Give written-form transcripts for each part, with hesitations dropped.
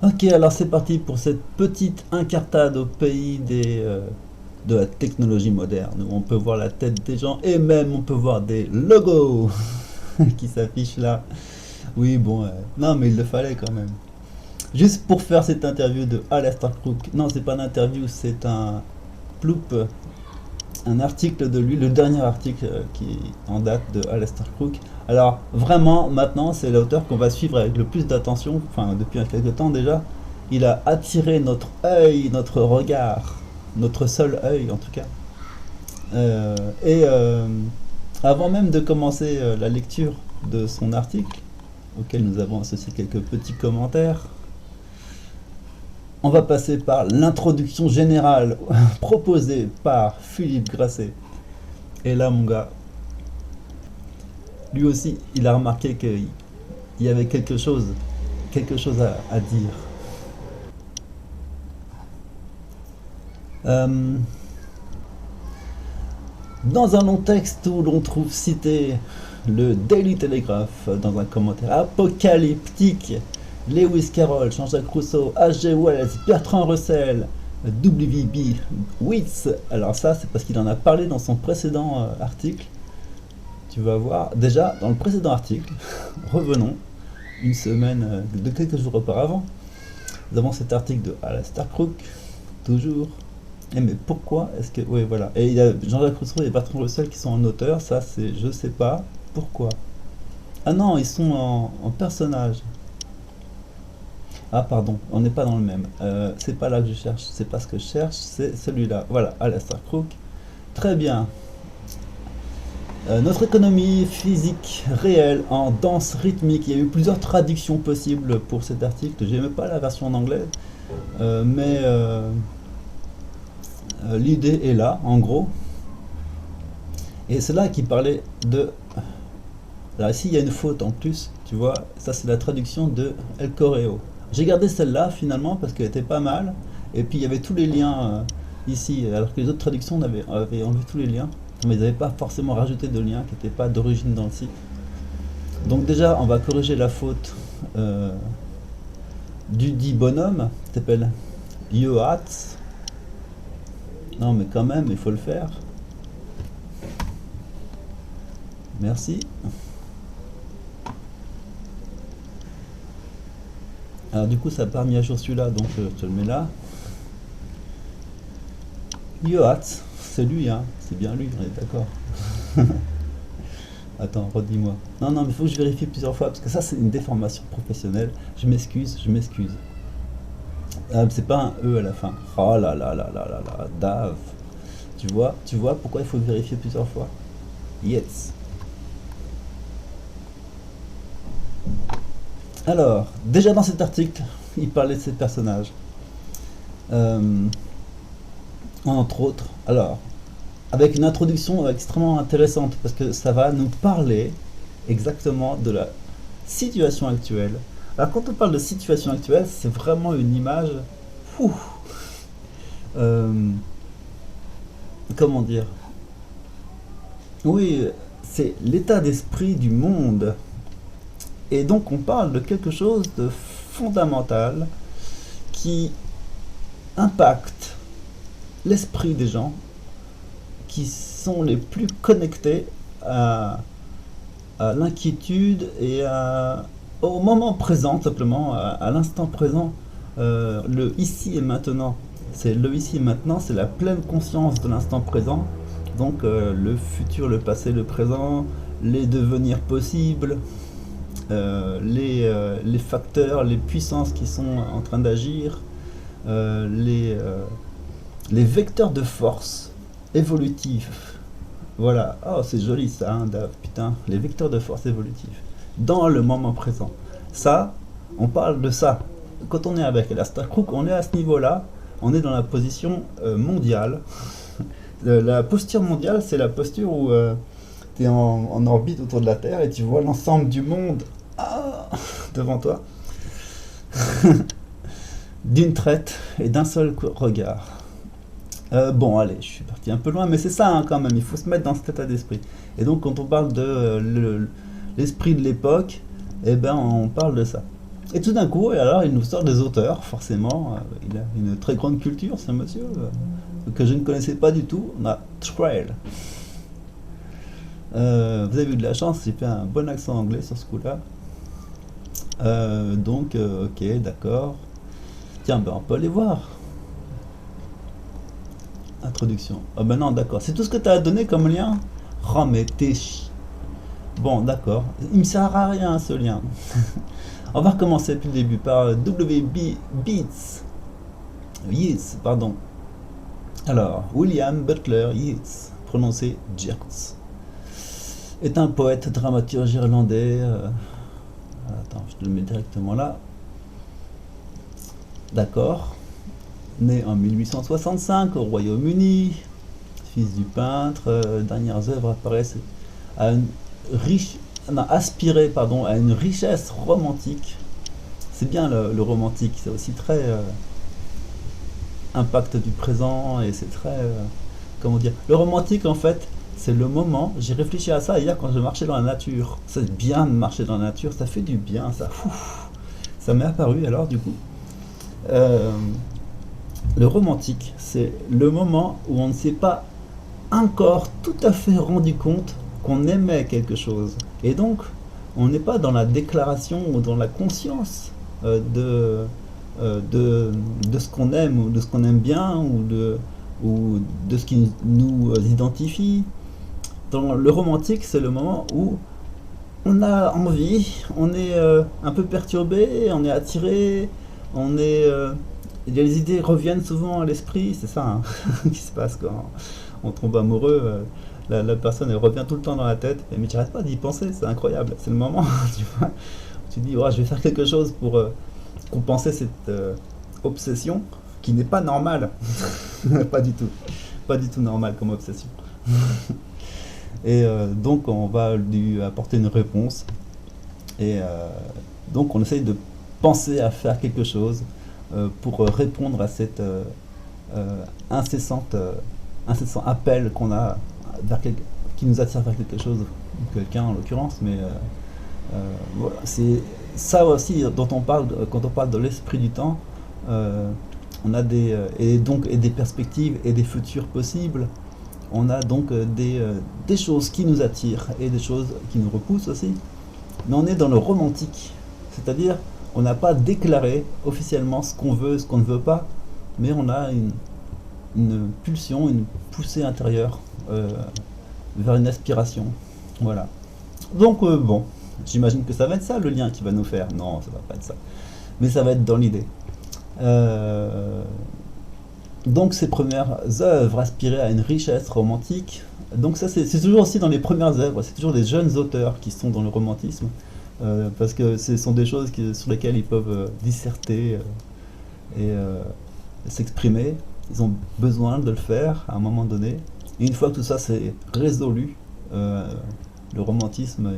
Ok, alors c'est parti pour cette petite incartade au pays de la technologie moderne, où on peut voir la tête des gens et même on peut voir des logos qui s'affichent là. Oui, bon, non, mais il le fallait quand même. Juste pour faire cette interview de Alastair Crook. Non, c'est pas une interview, c'est un ploup, un article de lui, le dernier article qui est en date de Alastair Crook. Alors, vraiment, maintenant, c'est l'auteur qu'on va suivre avec le plus d'attention, enfin, depuis quelques temps déjà. Il a attiré notre œil, notre regard, notre seul œil en tout cas. Et avant même de commencer la lecture de son article, auquel nous avons associé quelques petits commentaires, on va passer par l'introduction générale proposée par Philippe Grasset. Et là, mon gars, lui aussi, il a remarqué qu'il y avait quelque chose à dire. Euh, Dans un long texte où l'on trouve cité le Daily Telegraph dans un commentaire apocalyptique, Lewis Carroll, Jean-Jacques Rousseau, H.G. Wells, Bertrand Russell, W.B. Yeats. Alors ça, c'est parce qu'il en a parlé dans son précédent article. Tu vas voir. Déjà, dans le précédent article, revenons, une semaine de quelques jours auparavant, nous avons cet article de Alastair Crook, toujours. Et mais pourquoi est-ce que... Oui, voilà. Et il y a Jean-Jacques Rousseau et Bertrand Russell qui sont en auteur, ça c'est... Je sais pas pourquoi. Ah non, ils sont en personnage. Ah pardon, on n'est pas dans le même. C'est pas là que je cherche, c'est pas ce que je cherche, c'est celui-là. Voilà, Alastair Crook. Très bien. Notre économie physique réelle en danse rythmique. Il y a eu plusieurs traductions possibles pour cet article. J'aimais pas la version en anglais, mais l'idée est là, en gros. Et c'est là qu'il parlait de... Là, ici, il y a une faute en plus, tu vois. Ça, c'est la traduction de El Correo. J'ai gardé celle-là, finalement, parce qu'elle était pas mal. Et puis, il y avait tous les liens ici, alors que les autres traductions avaient enlevé tous les liens. Mais ils n'avaient pas forcément rajouté de liens qui n'étaient pas d'origine dans le site. Donc déjà, on va corriger la faute du dit bonhomme, qui s'appelle Yohatz. Non, mais quand même, il faut le faire. Merci. Alors du coup, ça n'a pas mis à jour celui-là, donc je te le mets là. Yohatz, c'est lui, hein. C'est bien lui, on est d'accord. Attends, redis-moi. Non, non, mais il faut que je vérifie plusieurs fois, parce que ça, c'est une déformation professionnelle. Je m'excuse, je m'excuse. Ah, c'est pas un E à la fin. Oh là là là là là là, Dave. Tu vois pourquoi il faut vérifier plusieurs fois. Yes. Alors, déjà dans cet article, il parlait de ces personnages. Euh, Entre autres, alors, avec une introduction extrêmement intéressante, parce que ça va nous parler exactement de la situation actuelle. Alors, quand on parle de situation actuelle, c'est vraiment une image. Ouh, euh, comment dire? Oui, c'est l'état d'esprit du monde. Et donc, on parle de quelque chose de fondamental qui impacte l'esprit des gens qui sont les plus connectés à, à l'inquiétude et au moment présent, simplement, à l'instant présent, le ici et maintenant. C'est le ici et maintenant, c'est la pleine conscience de l'instant présent. Donc le futur, le passé, le présent, les devenirs possibles, les facteurs, les puissances qui sont en train d'agir, euh, les, euh, les vecteurs de force évolutifs. Voilà. Oh, c'est joli ça, hein, Dave. Putain, les vecteurs de force évolutifs. Dans le moment présent. Ça, on parle de ça. Quand on est avec Alastair Crook, on est à ce niveau-là. On est dans la position mondiale. La posture mondiale, c'est la posture où tu es en orbite autour de la Terre et tu vois l'ensemble du monde devant toi, d'une traite et d'un seul regard. Bon, allez, je suis parti un peu loin, mais c'est ça hein, quand même, il faut se mettre dans cet état d'esprit. Et donc, quand on parle de l'esprit de l'époque, eh ben, on parle de ça. Et tout d'un coup, et alors il nous sort des auteurs, forcément, il a une très grande culture, ce monsieur, que je ne connaissais pas du tout. On a Trail. Vous avez eu de la chance, j'ai fait un bon accent anglais sur ce coup-là. Ok, d'accord. Tiens, ben on peut aller voir. Introduction. Ah ben non, d'accord. C'est tout ce que tu as donné comme lien? Oh, mais t'es chi. Bon, d'accord. Il me sert à rien ce lien. On va recommencer depuis le début par WB Beats. Yeats, pardon. Alors, William Butler Yeats, prononcé Yeats, est un poète dramaturge irlandais. Attends, je te le mets directement là. D'accord. Né en 1865 au Royaume-Uni, fils du peintre, dernières œuvres apparaissent à une aspiré pardon, à une richesse romantique. C'est bien le romantique, c'est aussi très impact du présent et c'est très comment dire. Le romantique en fait, c'est le moment. J'ai réfléchi à ça hier quand je marchais dans la nature. C'est bien de marcher dans la nature, ça fait du bien, ça. Ça m'est apparu alors du coup. Euh, le romantique, c'est le moment où on ne s'est pas encore tout à fait rendu compte qu'on aimait quelque chose. Et donc, on n'est pas dans la déclaration ou dans la conscience de ce qu'on aime ou de ce qu'on aime bien ou de ce qui nous identifie. Dans le romantique, c'est le moment où on a envie, on est un peu perturbé, on est attiré, on est... les idées reviennent souvent à l'esprit, c'est ça hein, qui se passe quand on tombe amoureux. La personne elle revient tout le temps dans la tête, mais tu n'arrêtes pas d'y penser, c'est incroyable. C'est le moment tu vois, où tu te dis oh, je vais faire quelque chose pour compenser cette obsession qui n'est pas normale. Pas du tout. Pas du tout normal comme obsession. Et donc on va lui apporter une réponse. Et donc on essaye de penser à faire quelque chose pour répondre à cette incessant appel qu'on a vers qui nous attire vers quelque chose, ou quelqu'un en l'occurrence, mais voilà, c'est ça aussi dont on parle quand on parle de l'esprit du temps. On a des perspectives et des futurs possibles. On a donc des choses qui nous attirent et des choses qui nous repoussent aussi. Mais on est dans le romantique, c'est-à-dire on n'a pas déclaré officiellement ce qu'on veut, ce qu'on ne veut pas, mais on a une pulsion, une poussée intérieure vers une aspiration. Voilà. Donc bon, j'imagine que ça va être ça le lien qui va nous faire. Non, ça va pas être ça. Mais ça va être dans l'idée. Donc ces premières œuvres aspiraient à une richesse romantique. Donc ça c'est toujours aussi dans les premières œuvres, c'est toujours des jeunes auteurs qui sont dans le romantisme. Parce que ce sont des choses sur lesquelles ils peuvent disserter et s'exprimer. Ils ont besoin de le faire à un moment donné. Et une fois que tout ça c'est résolu, le romantisme,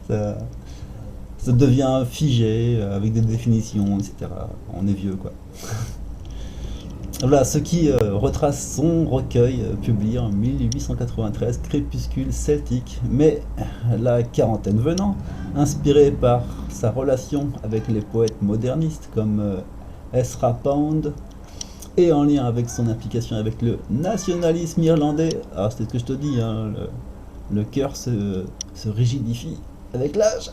ça, ça devient figé avec des définitions, etc. On est vieux, quoi. Voilà, ce qui retrace son recueil publié en 1893, Crépuscule celtique, mais la quarantaine venant, inspiré par sa relation avec les poètes modernistes comme Ezra Pound, et en lien avec son implication avec le nationalisme irlandais. Alors c'est ce que je te dis, hein, le cœur se rigidifie avec l'âge.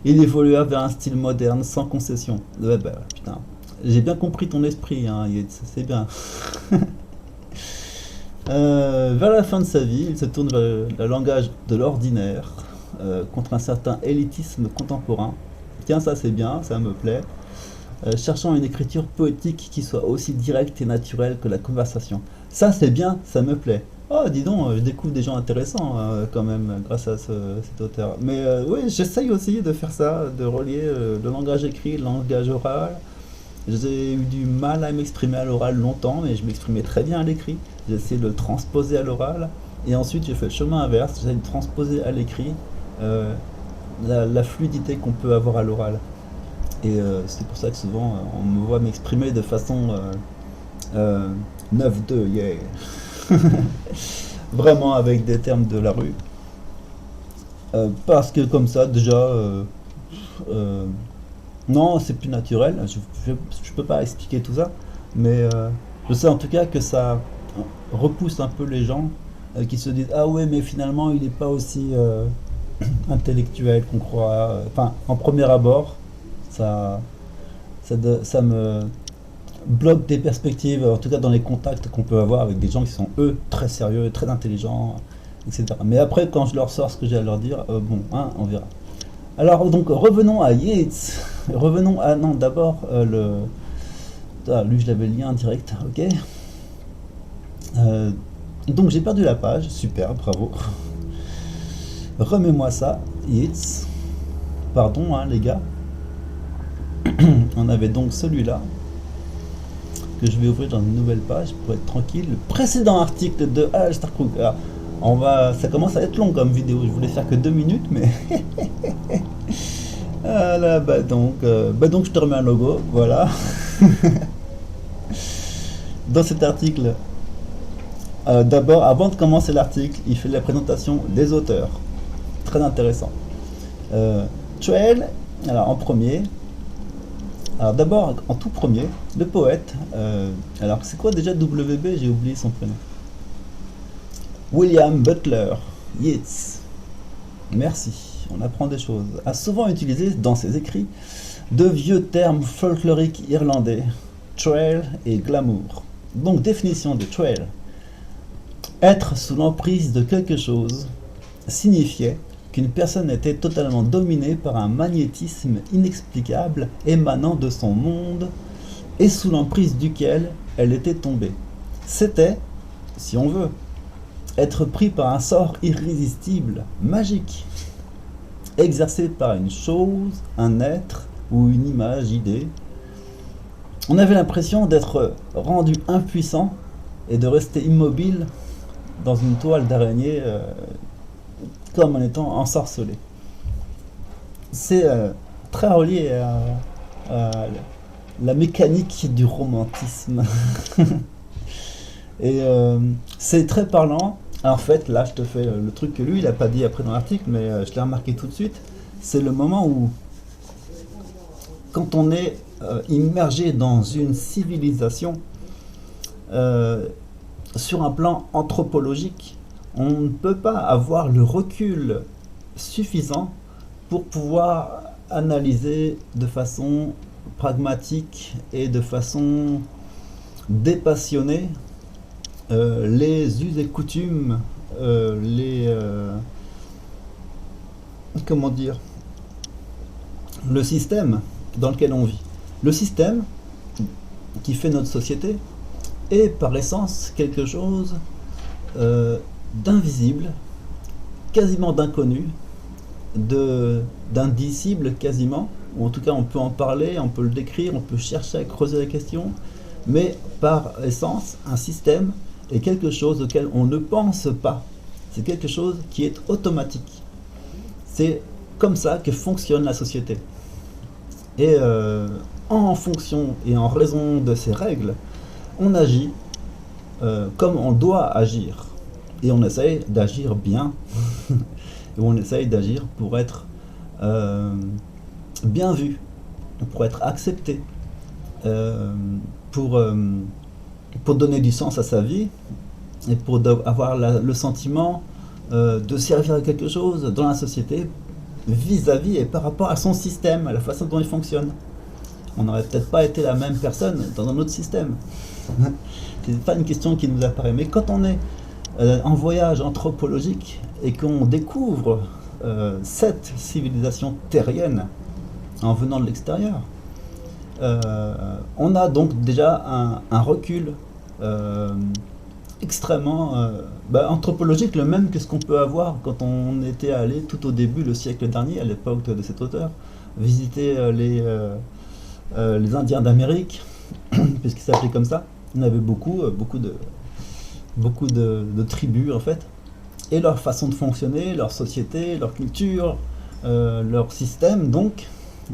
Il évolua vers un style moderne sans concession. Ouais, bah putain, j'ai bien compris ton esprit, hein, c'est bien. Vers la fin de sa vie, il se tourne vers le langage de l'ordinaire, contre un certain élitisme contemporain. Tiens, ça c'est bien, ça me plaît. Cherchant une écriture poétique qui soit aussi directe et naturelle que la conversation. Ça c'est bien, ça me plaît. Oh, dis donc, je découvre des gens intéressants quand même grâce à cet auteur. Mais oui, j'essaye aussi de faire ça, de relier le langage écrit, le langage oral. J'ai eu du mal à m'exprimer à l'oral longtemps, mais je m'exprimais très bien à l'écrit. J'ai essayé de le transposer à l'oral. Et ensuite, j'ai fait le chemin inverse. J'ai essayé de transposer à l'écrit la fluidité qu'on peut avoir à l'oral. Et c'est pour ça que souvent, on me voit m'exprimer de façon 9-2, yeah. Vraiment avec des termes de la rue. Parce que comme ça, déjà, euh, non, c'est plus naturel. Je peux pas expliquer tout ça, mais je sais en tout cas que ça repousse un peu les gens qui se disent ah ouais, mais finalement il n'est pas aussi intellectuel qu'on croit. Enfin, en premier abord, ça, ça me bloque des perspectives, en tout cas dans les contacts qu'on peut avoir avec des gens qui sont eux très sérieux, très intelligents, etc. Mais après, quand je leur sors ce que j'ai à leur dire, bon, hein, on verra. Alors donc revenons à Yates. Revenons à non d'abord lui je l'avais le lien direct, ok. Euh, donc j'ai perdu la page, super, bravo. Remets-moi ça, Yates. Pardon hein, les gars. On avait donc celui-là que je vais ouvrir dans une nouvelle page pour être tranquille. Le précédent article de Alistair Crowther. Ça commence à être long comme vidéo. Je voulais faire que 2 minutes, mais ah là, bah donc je te remets un logo, voilà. Dans cet article, d'abord, avant de commencer l'article, il fait la présentation des auteurs. Très intéressant. Trail, alors en premier. Alors d'abord, en tout premier, le poète. Alors c'est quoi déjà WB? J'ai oublié son prénom. William Butler Yeats. Merci, on apprend des choses. A souvent utilisé dans ses écrits de vieux termes folkloriques irlandais, trail et glamour. Donc définition de trail. Être sous l'emprise de quelque chose signifiait qu'une personne était totalement dominée par un magnétisme inexplicable émanant de son monde et sous l'emprise duquel elle était tombée. C'était, si on veut, être pris par un sort irrésistible, magique, exercé par une chose, un être ou une image, idée. On avait l'impression d'être rendu impuissant et de rester immobile dans une toile d'araignée comme en étant ensorcelé. C'est très relié à la mécanique du romantisme. Et c'est très parlant. En fait, là, je te fais le truc que lui, il n'a pas dit après dans l'article, mais je l'ai remarqué tout de suite. C'est le moment où, quand on est immergé dans une civilisation, sur un plan anthropologique, on ne peut pas avoir le recul suffisant pour pouvoir analyser de façon pragmatique et de façon dépassionnée les us et coutumes, comment dire, le système dans lequel on vit. Le système qui fait notre société est par essence quelque chose d'invisible, quasiment d'inconnu, d'indicible quasiment, ou en tout cas on peut en parler, on peut le décrire, on peut chercher à creuser la question, mais par essence, un système est quelque chose auquel on ne pense pas. C'est quelque chose qui est automatique. C'est comme ça que fonctionne la société. Et en fonction et en raison de ces règles, on agit comme on doit agir. Et on essaye d'agir bien. Et on essaye d'agir pour être bien vu, pour être accepté, pour donner du sens à sa vie et pour avoir le sentiment de servir à quelque chose dans la société vis-à-vis et par rapport à son système, à la façon dont il fonctionne. On n'aurait peut-être pas été la même personne dans un autre système. C'est pas une question qui nous apparaît. Mais quand on est en voyage anthropologique et qu'on découvre cette civilisation terrienne en venant de l'extérieur, on a donc déjà un recul extrêmement anthropologique, le même que ce qu'on peut avoir quand on était allé tout au début, le siècle dernier, à l'époque de cet auteur, visiter les Indiens d'Amérique, puisqu'ils s'appelaient comme ça. Il y en avait beaucoup de tribus en fait, et leur façon de fonctionner, leur société, leur culture, leur système, donc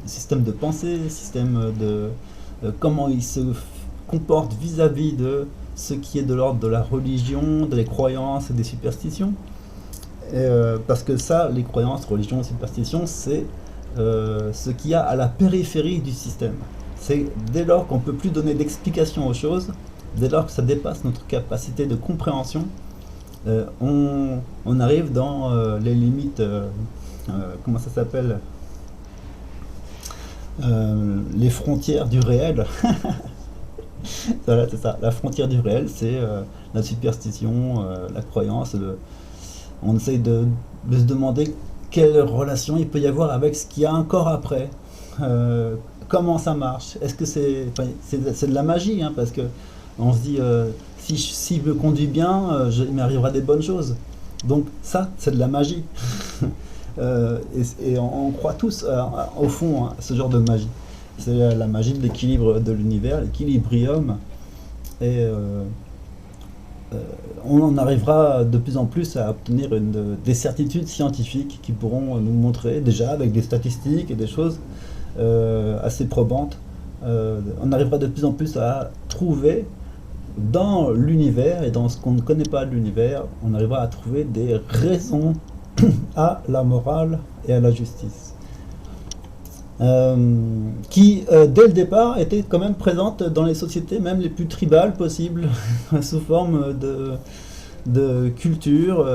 système de pensée, système de comment ils se comportent vis-à-vis de ce qui est de l'ordre de la religion, des croyances et des superstitions. Parce que ça, les croyances, religions, superstitions, c'est ce qu'il y a à la périphérie du système. C'est dès lors qu'on ne peut plus donner d'explication aux choses, dès lors que ça dépasse notre capacité de compréhension, on arrive dans les limites, comment ça s'appelle, les frontières du réel. Voilà, c'est ça. La frontière du réel, c'est la superstition, la croyance. On essaye de se demander quelle relation il peut y avoir avec ce qu'il y a encore après. Comment ça marche? Est-ce que c'est de la magie, hein, parce que on se dit si je me conduis bien, il m'arrivera des bonnes choses. Donc ça, c'est de la magie. Et on croit tous, au fond, hein, ce genre de magie. C'est la magie de l'équilibre de l'univers, l'équilibrium. Et on en arrivera de plus en plus à obtenir des certitudes scientifiques qui pourront nous montrer, déjà avec des statistiques et des choses assez probantes, on arrivera de plus en plus à trouver dans l'univers et dans ce qu'on ne connaît pas de l'univers, on arrivera à trouver des raisons à la morale et à la justice. Qui, dès le départ, étaient quand même présentes dans les sociétés même les plus tribales possibles, sous forme de culture,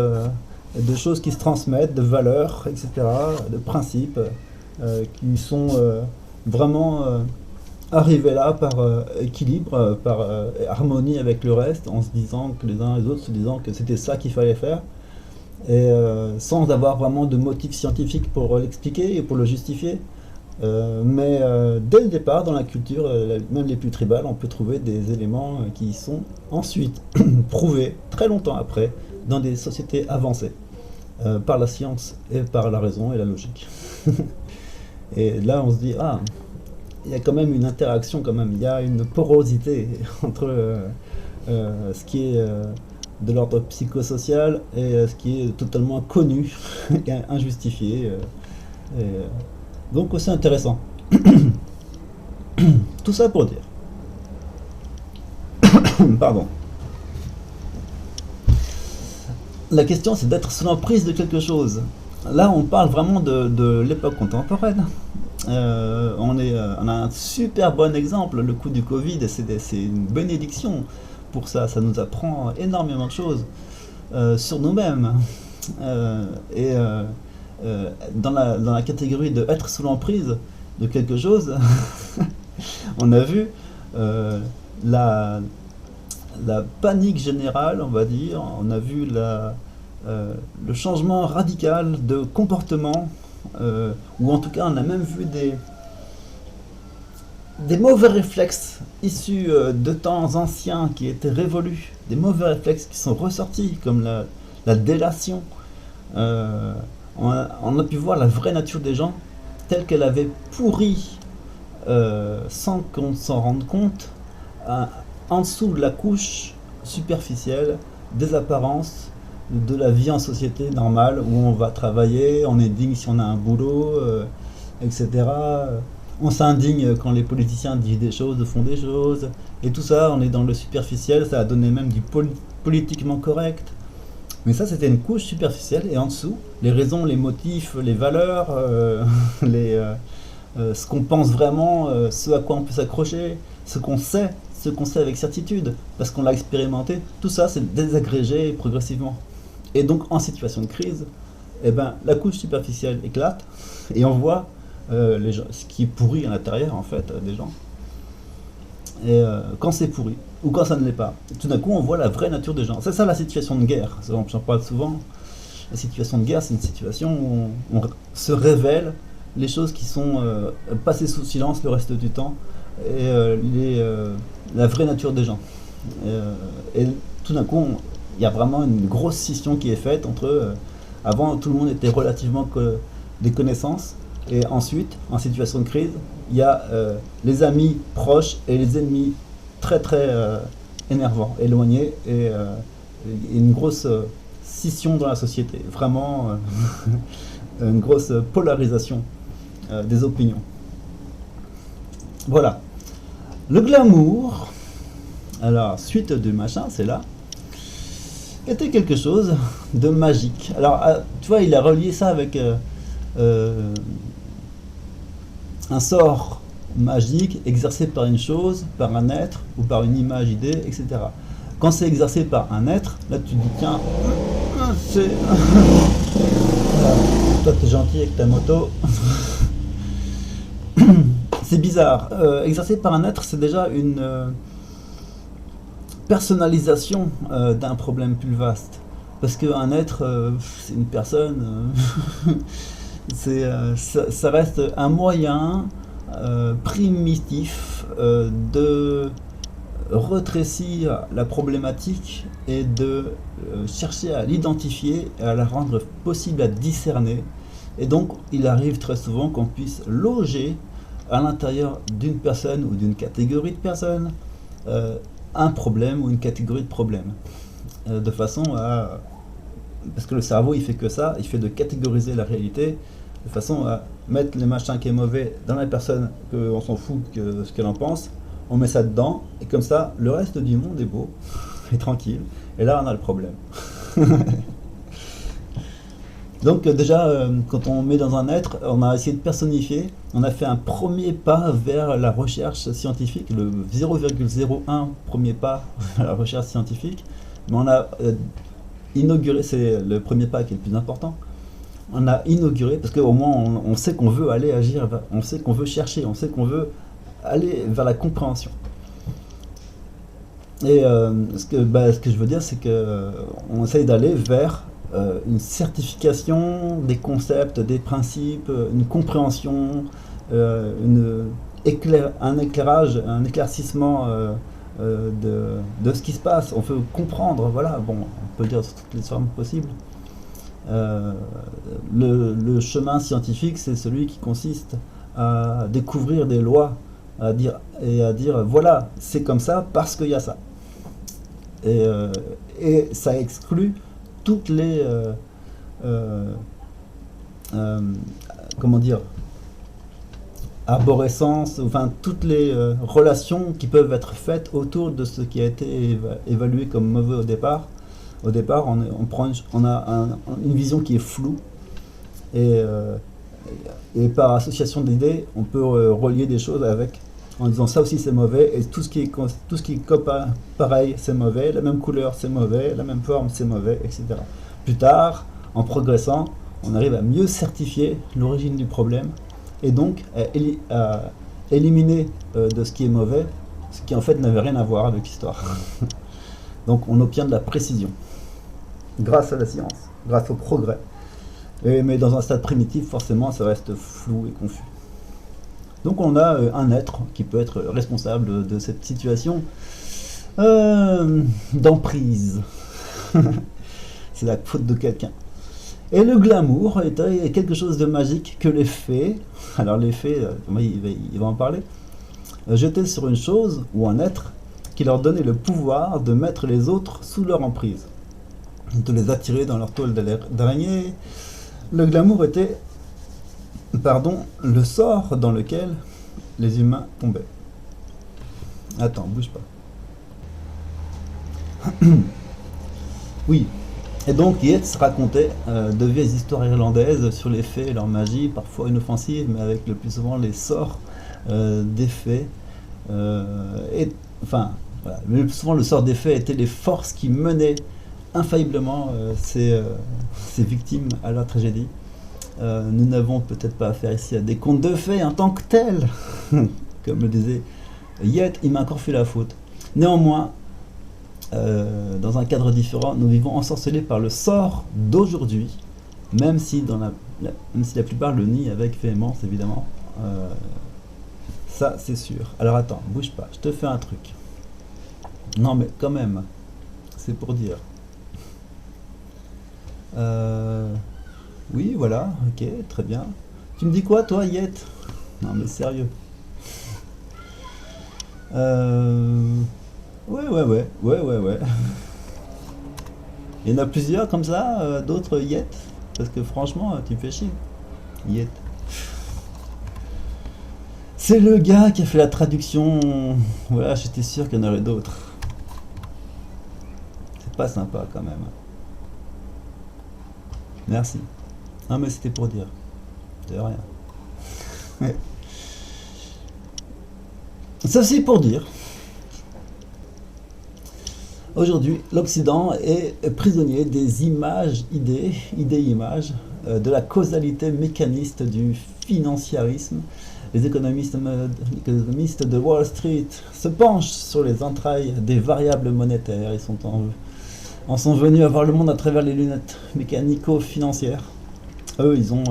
de choses qui se transmettent, de valeurs, etc., de principes, qui sont vraiment arrivés là par équilibre, par harmonie avec le reste, en se disant que les uns et les autres se disant que c'était ça qu'il fallait faire, et sans avoir vraiment de motifs scientifiques pour l'expliquer et pour le justifier. Mais dès le départ, dans la culture, même les plus tribales, on peut trouver des éléments qui sont ensuite prouvés, très longtemps après, dans des sociétés avancées, par la science et par la raison et la logique. Et là, on se dit, ah, il y a quand même une interaction, quand même, il y a une porosité entre ce qui est de l'ordre psychosocial et ce qui est totalement inconnu et injustifié. Donc c'est intéressant. Tout ça pour dire. Pardon. La question, c'est d'être sous l'emprise de quelque chose. Là, on parle vraiment de l'époque contemporaine. On a un super bon exemple, le coup du Covid, c'est une bénédiction pour ça. Ça nous apprend énormément de choses sur nous-mêmes. Dans la catégorie de être sous l'emprise de quelque chose, on a vu la panique générale, on va dire, on a vu le changement radical de comportement, ou en tout cas on a même vu des mauvais réflexes issus de temps anciens qui étaient révolus, des mauvais réflexes qui sont ressortis, comme la délation. On a pu voir la vraie nature des gens telle qu'elle avait pourri, sans qu'on s'en rende compte, en dessous de la couche superficielle des apparences de la vie en société normale, où on va travailler, on est digne si on a un boulot, etc. On s'indigne quand les politiciens disent des choses, font des choses, et tout ça, on est dans le superficiel, ça a donné même du politiquement correct. Mais ça, c'était une couche superficielle, et en dessous, les raisons, les motifs, les valeurs, ce qu'on pense vraiment, ce à quoi on peut s'accrocher, ce qu'on sait avec certitude, parce qu'on l'a expérimenté, tout ça, c'est désagrégé progressivement. Et donc, en situation de crise, eh ben, la couche superficielle éclate, et on voit ce qui est pourri à l'intérieur, en fait, des gens. Et quand c'est pourri, ou quand ça ne l'est pas, tout d'un coup on voit la vraie nature des gens. C'est ça la situation de guerre, j'en parle souvent. La situation de guerre, c'est une situation où on se révèle les choses qui sont passées sous silence le reste du temps, et la vraie nature des gens. Et tout d'un coup, il y a vraiment une grosse scission qui est faite entre... avant, tout le monde était relativement des connaissances, et ensuite, en situation de crise, il y a les amis proches et les ennemis très très énervants, éloignés, et une grosse scission dans la société, vraiment une grosse polarisation des opinions. Voilà. Le glamour, alors suite du machin, c'est là, était quelque chose de magique. Alors tu vois, il a relié ça avec un sort magique exercé par une chose, par un être ou par une image, idée, etc. Quand c'est exercé par un être, là tu dis tiens, c'est... Voilà. Toi t'es gentil avec ta moto. C'est bizarre. Exercé par un être, c'est déjà une personnalisation d'un problème plus vaste. Parce qu'un être, c'est une personne, ça reste un moyen primitif de rétrécir la problématique et de chercher à l'identifier et à la rendre possible à discerner. Et donc, il arrive très souvent qu'on puisse loger à l'intérieur d'une personne ou d'une catégorie de personnes un problème ou une catégorie de problèmes. De façon à... Parce que le cerveau, il fait que ça, il fait de catégoriser la réalité, de façon à mettre les machins qui est mauvais dans la personne, qu'on s'en fout que ce qu'elle en pense, on met ça dedans, et comme ça, le reste du monde est beau, et tranquille, et là on a le problème. Donc déjà, quand on met dans un être, on a essayé de personnifier, on a fait un premier pas vers la recherche scientifique, le 0,01 premier pas vers la recherche scientifique, mais on a inauguré, c'est le premier pas qui est le plus important, on a inauguré, parce qu'au moins on sait qu'on veut aller agir, on sait qu'on veut chercher, on sait qu'on veut aller vers la compréhension. Et ce que je veux dire, c'est qu'on essaye d'aller vers une certification des concepts, des principes, une compréhension, un éclairage, un éclaircissement de ce qui se passe. On veut comprendre, voilà, bon, on peut le dire sous toutes les formes possibles. Le chemin scientifique, c'est celui qui consiste à découvrir des lois, à dire voilà, c'est comme ça parce qu'il y a ça. Et ça exclut toutes les comment dire, arborescences, enfin toutes les relations qui peuvent être faites autour de ce qui a été évalué comme mauvais au départ. Au départ, on a une vision qui est floue et par association d'idées, on peut relier des choses avec, en disant ça aussi c'est mauvais, et tout ce qui est pareil c'est mauvais, la même couleur c'est mauvais, la même forme c'est mauvais, etc. Plus tard, en progressant, on arrive à mieux certifier l'origine du problème et donc à éliminer de ce qui est mauvais, ce qui en fait n'avait rien à voir avec l'histoire. Donc on obtient de la précision grâce à la science, grâce au progrès. Mais dans un stade primitif, forcément, ça reste flou et confus. Donc on a un être qui peut être responsable de cette situation d'emprise. C'est la faute de quelqu'un. Et le glamour est quelque chose de magique que les fées, alors les fées, il va en parler, jetaient sur une chose ou un être qui leur donnait le pouvoir de mettre les autres sous leur emprise, de les attirer dans leur toile d'araignée. Le glamour était, le sort dans lequel les humains tombaient. Attends, bouge pas. Oui. Et donc Yeats racontait de vieilles histoires irlandaises sur les fées et leur magie, parfois inoffensive, mais avec le plus souvent les sorts des fées. Enfin, voilà, le plus souvent le sort des fées était les forces qui menaient infailliblement ces victimes à leur tragédie. Nous n'avons peut-être pas affaire ici à des contes de fées en tant que tels, comme le disait Yeats, il m'a encore fait la faute. Néanmoins, dans un cadre différent, nous vivons ensorcelés par le sort d'aujourd'hui, même si la plupart le nient avec véhémence, évidemment. Ça, c'est sûr. Alors attends, bouge pas, je te fais un truc. Non, mais quand même, c'est pour dire. Oui, voilà, ok, très bien. Tu me dis quoi, toi, Yet? Non, mais sérieux. Ouais. Il y en a plusieurs comme ça, d'autres Yet? Parce que franchement, tu me fais chier. Yet. C'est le gars qui a fait la traduction. Voilà, j'étais sûr qu'il y en aurait d'autres. C'est pas sympa quand même. Merci. Non mais c'était pour dire. De rien. Ceci pour dire, aujourd'hui, l'Occident est prisonnier des images, idées-images, de la causalité mécaniste du financiarisme. Les économistes de Wall Street se penchent sur les entrailles des variables monétaires. Ils en sont venus à voir le monde à travers les lunettes mécanico-financières. Eux, ils ont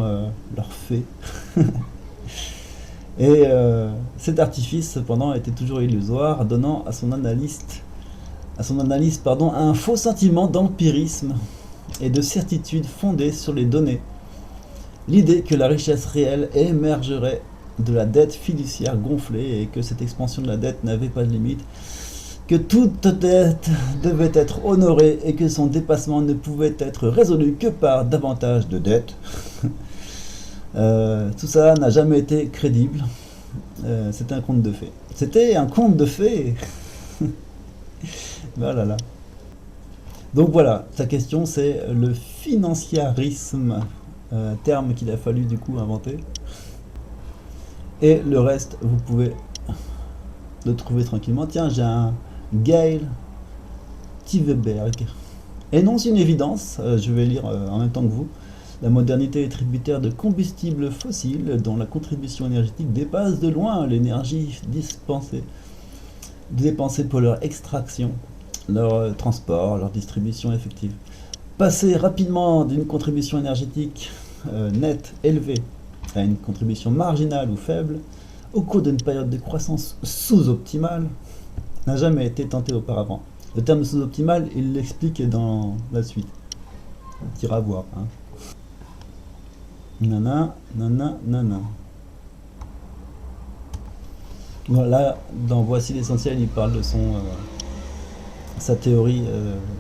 leur fait. Et cet artifice, cependant, était toujours illusoire, donnant à son analyse, un faux sentiment d'empirisme et de certitude fondée sur les données. L'idée que la richesse réelle émergerait de la dette fiduciaire gonflée et que cette expansion de la dette n'avait pas de limite, que toute dette devait être honorée et que son dépassement ne pouvait être résolu que par davantage de dettes. Tout ça n'a jamais été crédible. C'était un conte de fées. C'était un conte de fées. Voilà. Donc voilà, sa question c'est le financiarisme, terme qu'il a fallu du coup inventer. Et le reste, vous pouvez le trouver tranquillement. Tiens, j'ai un Gail Tiveberg. Énonce une évidence, je vais lire en même temps que vous. La modernité est tributaire de combustibles fossiles dont la contribution énergétique dépasse de loin l'énergie dépensée pour leur extraction, leur transport, leur distribution effective. Passer rapidement d'une contribution énergétique nette élevée à une contribution marginale ou faible, au cours d'une période de croissance sous-optimale, n'a jamais été tenté auparavant. Le terme sous-optimal, il l'explique dans la suite. On ira voir. Hein. Nana. Voilà, dans Voici l'essentiel, il parle de sa théorie,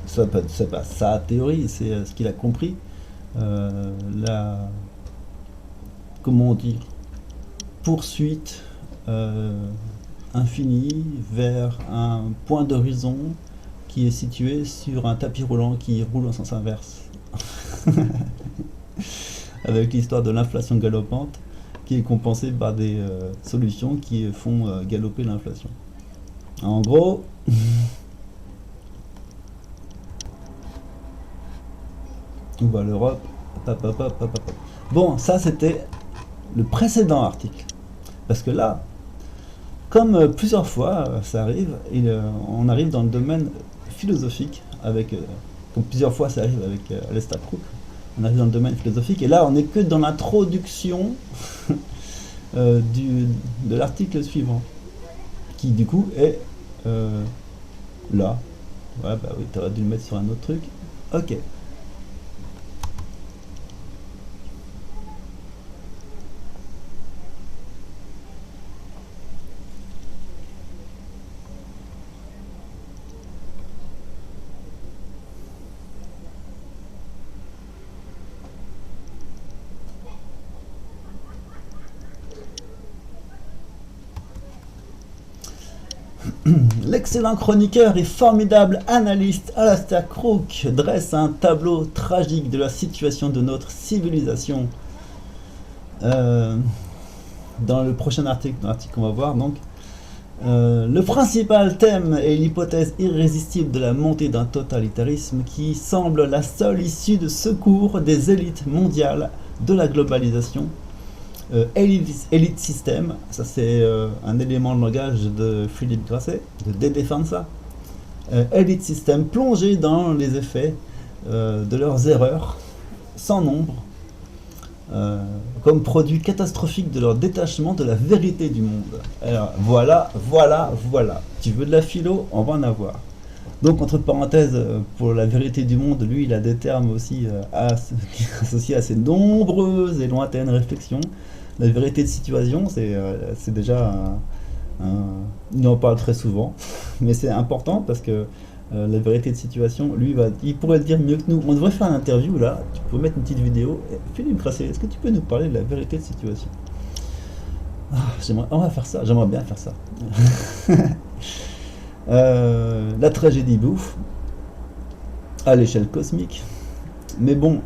c'est pas sa théorie, c'est ce qu'il a compris. Comment dire, poursuite infinie vers un point d'horizon qui est situé sur un tapis roulant qui roule en sens inverse. Avec l'histoire de l'inflation galopante qui est compensée par des solutions qui font galoper l'inflation. En gros, on va l'Europe. Bon, ça c'était le précédent article. Parce que là, comme plusieurs fois ça arrive, on arrive dans le domaine philosophique, comme plusieurs fois ça arrive avec Alistair Crooke, on arrive dans le domaine philosophique, et là on n'est que dans l'introduction de l'article suivant, qui du coup est là. Ouais, bah oui, t'aurais dû le mettre sur un autre truc. Ok. L'excellent chroniqueur et formidable analyste Alistair Crooke dresse un tableau tragique de la situation de notre civilisation. Dans le prochain article qu'on va voir, donc, le principal thème est l'hypothèse irrésistible de la montée d'un totalitarisme qui semble la seule issue de secours des élites mondiales de la globalisation. Elite System, ça c'est un élément de langage de Philippe Grasset, de Dédé Fansa. Elite System plongé dans les effets de leurs erreurs sans nombre, comme produit catastrophique de leur détachement de la vérité du monde. Alors voilà. Tu veux de la philo, on va en avoir. Donc entre parenthèses, pour la vérité du monde, lui il a des termes aussi associés à ses nombreuses et lointaines réflexions. La vérité de situation, c'est déjà il en parle très souvent, mais c'est important parce que la vérité de situation, lui, il pourrait le dire mieux que nous. On devrait faire une interview là, tu peux mettre une petite vidéo. Philippe Grasset, est-ce que tu peux nous parler de la vérité de situation? On va faire ça, j'aimerais bien faire ça. La tragédie bouffe à l'échelle cosmique, mais bon,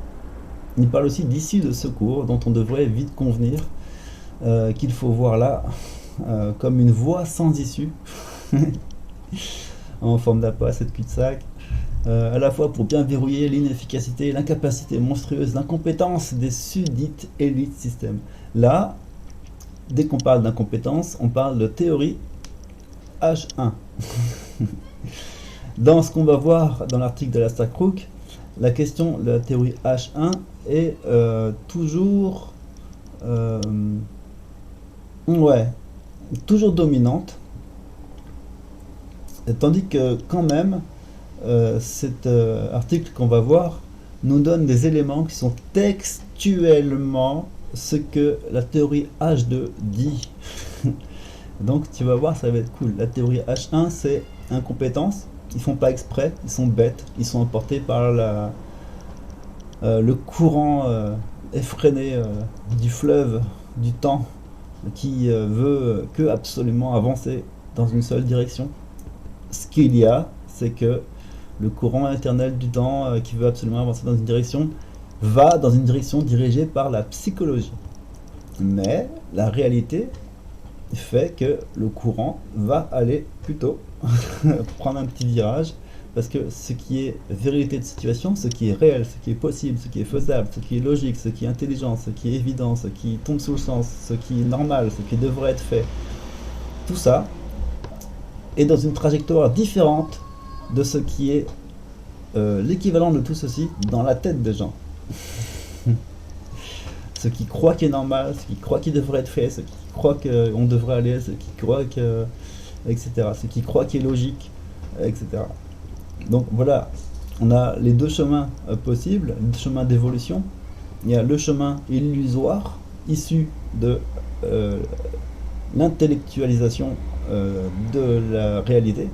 il parle aussi d'issue de secours dont on devrait vite convenir qu'il faut voir là comme une voie sans issue, en forme d'appât, cette cul-de-sac, à la fois pour bien verrouiller l'inefficacité, l'incapacité monstrueuse, l'incompétence des susdites élites système. Là, dès qu'on parle d'incompétence, on parle de théorie H1. Dans ce qu'on va voir dans l'article de la Starkrook, la question de la théorie H1 est toujours toujours dominante, tandis que quand même cet article qu'on va voir nous donne des éléments qui sont textuellement ce que la théorie H2 dit. Donc tu vas voir, ça va être cool. La théorie H1, c'est incompétence. Ils font pas exprès, ils sont bêtes, ils sont emportés par le courant effréné du fleuve, du temps, qui veut que absolument avancer dans une seule direction. Ce qu'il y a, c'est que le courant éternel du temps qui veut absolument avancer dans une direction va dans une direction dirigée par la psychologie. Mais la réalité fait que le courant va aller plutôt prendre un petit virage, parce que ce qui est vérité de situation, ce qui est réel, ce qui est possible, ce qui est faisable, ce qui est logique, ce qui est intelligent, ce qui est évident, ce qui tombe sous le sens, ce qui est normal, ce qui devrait être fait, tout ça est dans une trajectoire différente de ce qui est l'équivalent de tout ceci dans la tête des gens. Ce qui croient qu'il est normal, ce qui croient qu'il devrait être fait, ce qui croient qu'on devrait aller, ce qui croient que... etc. Ce qui croient qu'il est logique, etc. Donc voilà, on a les deux chemins possibles, les deux chemins d'évolution. Il y a le chemin illusoire, issu de l'intellectualisation de la réalité,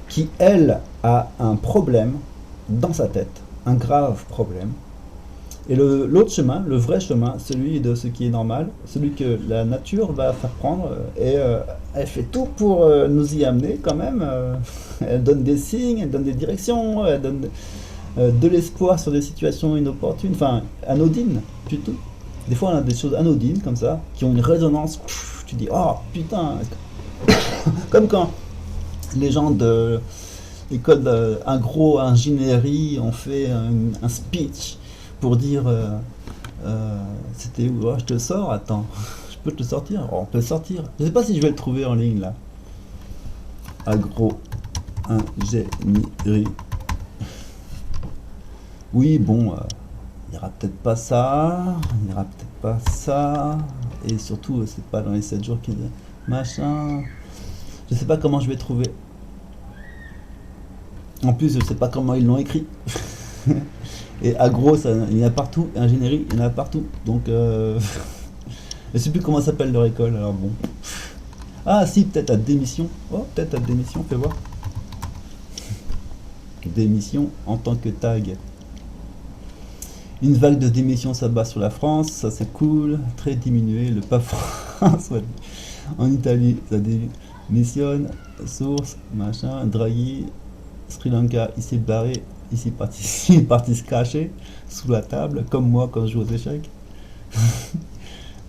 qui, elle, a un problème dans sa tête, un grave problème. Et l'autre chemin, le vrai chemin, celui de ce qui est normal, celui que la nature va faire prendre, et elle fait tout pour nous y amener quand même. Elle donne des signes, elle donne des directions, elle donne de l'espoir sur des situations inopportunes, enfin anodines plutôt. Des fois on a des choses anodines comme ça, qui ont une résonance, tu dis oh putain, comme quand les gens de l'école d'agro-ingénierie ont fait un speech pour dire c'était où? Oh, je te le sors, attends, je peux te le sortir? Oh, on peut le sortir. Je sais pas si je vais le trouver en ligne là. Agro-ingénierie. Oui, bon, il n'y aura peut-être pas ça, il n'y aura peut-être pas ça, et surtout, c'est pas dans les 7 jours qu'il y a machin. Je sais pas comment je vais trouver. En plus, je sais pas comment ils l'ont écrit. Et agro, ça, il y en a partout, et ingénierie, il y en a partout. Donc, je sais plus comment s'appelle leur école, alors bon. Ah, si, peut-être à démission. Oh, peut-être à démission, fais voir. Démission en tant que tag. Une vague de démission s'abat sur la France, ça c'est cool. Très diminué, le pape François. En Italie, ça démissionne. Source, machin, Draghi, Sri Lanka, il s'est barré. Ici, il est parti se cacher sous la table, comme moi quand je joue aux échecs.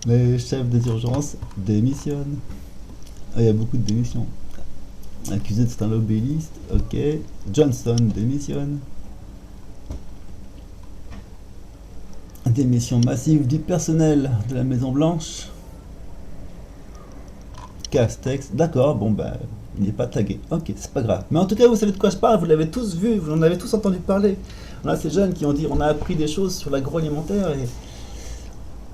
Les chefs des urgences démissionnent. Ah, il y a beaucoup de démissions. Accusé de un lobbyiste, ok. Johnson démissionne. Démission massive du personnel de la Maison Blanche. Castex, d'accord, bon ben, il n'est pas tagué. Ok, c'est pas grave. Mais en tout cas, vous savez de quoi je parle, vous l'avez tous vu, vous en avez tous entendu parler. On a ces jeunes qui ont dit, on a appris des choses sur l'agroalimentaire et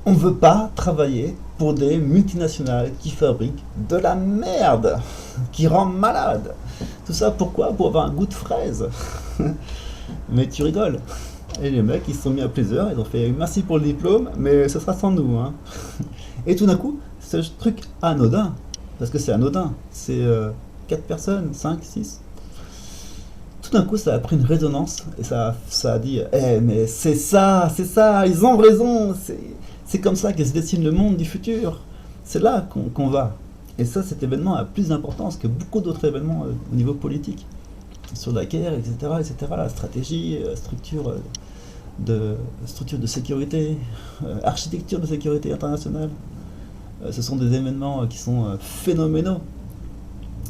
on ne veut pas travailler pour des multinationales qui fabriquent de la merde, qui rend malade. Tout ça pourquoi? Pour avoir un goût de fraise. Mais tu rigoles. Et les mecs, ils se sont mis à plusieurs, ils ont fait merci pour le diplôme, mais ce sera sans nous. Hein. Et tout d'un coup, ce truc anodin, parce que c'est anodin, c'est 4 personnes, 5, 6. Tout d'un coup, ça a pris une résonance et ça a dit mais c'est ça, ils ont raison, c'est comme ça que se dessine le monde du futur. C'est là qu'on va. Et ça, cet événement a plus d'importance que beaucoup d'autres événements au niveau politique. Sur la guerre, etc., la stratégie, structure de sécurité, architecture de sécurité internationale, Ce sont des événements qui sont phénoménaux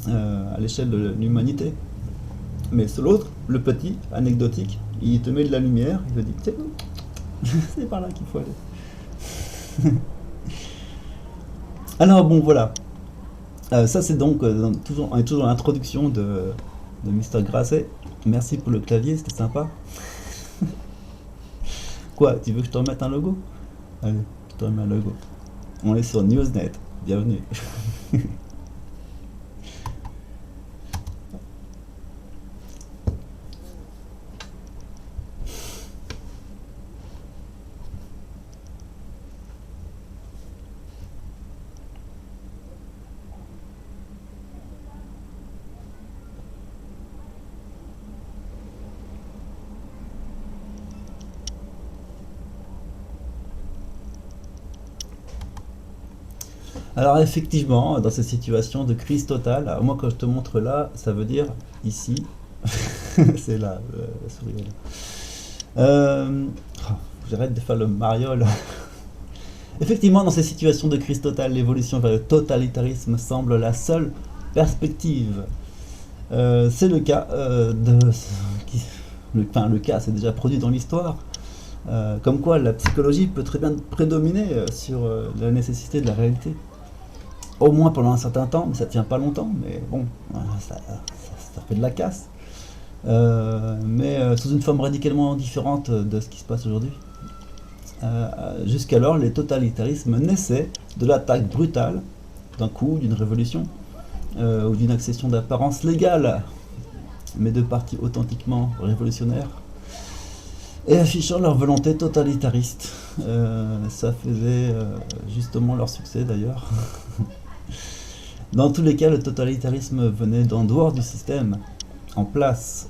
à l'échelle de l'humanité. Mais l'autre, le petit, anecdotique, il te met de la lumière, il te dit c'est par là qu'il faut aller. Alors bon, voilà. Ça c'est donc, on est toujours dans l'introduction de Mr. Grasset. Merci pour le clavier, c'était sympa. Quoi, tu veux que je te remette un logo? Allez, je te remets un logo. On est sur Newsnet, bienvenue. Alors effectivement, dans ces situations de crise totale, alors moi quand je te montre là, ça veut dire ici, c'est là, la souris est là. Oh, j'arrête de faire le mariole. Effectivement, dans ces situations de crise totale, l'évolution vers le totalitarisme semble la seule perspective. C'est le cas le cas s'est déjà produit dans l'histoire. Comme quoi la psychologie peut très bien prédominer sur la nécessité de la réalité. Au moins pendant un certain temps, mais ça tient pas longtemps, mais bon, ça fait de la casse. Mais sous une forme radicalement différente de ce qui se passe aujourd'hui. Jusqu'alors, les totalitarismes naissaient de l'attaque brutale d'un coup, d'une révolution, ou d'une accession d'apparence légale, mais de partis authentiquement révolutionnaires, et affichant leur volonté totalitariste. Ça faisait justement leur succès d'ailleurs. Dans tous les cas, le totalitarisme venait d'en dehors du système en place,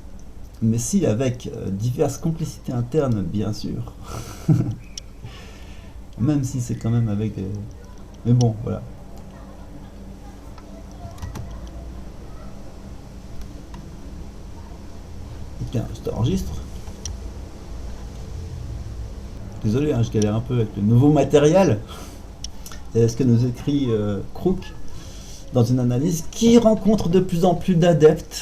mais si avec diverses complicités internes, bien sûr. Même si c'est quand même avec des... Mais bon, voilà. Tiens, je t'enregistre. Désolé, hein, je galère un peu avec le nouveau matériel. Et ce que nous écrit Crook dans une analyse qui rencontre de plus en plus d'adeptes.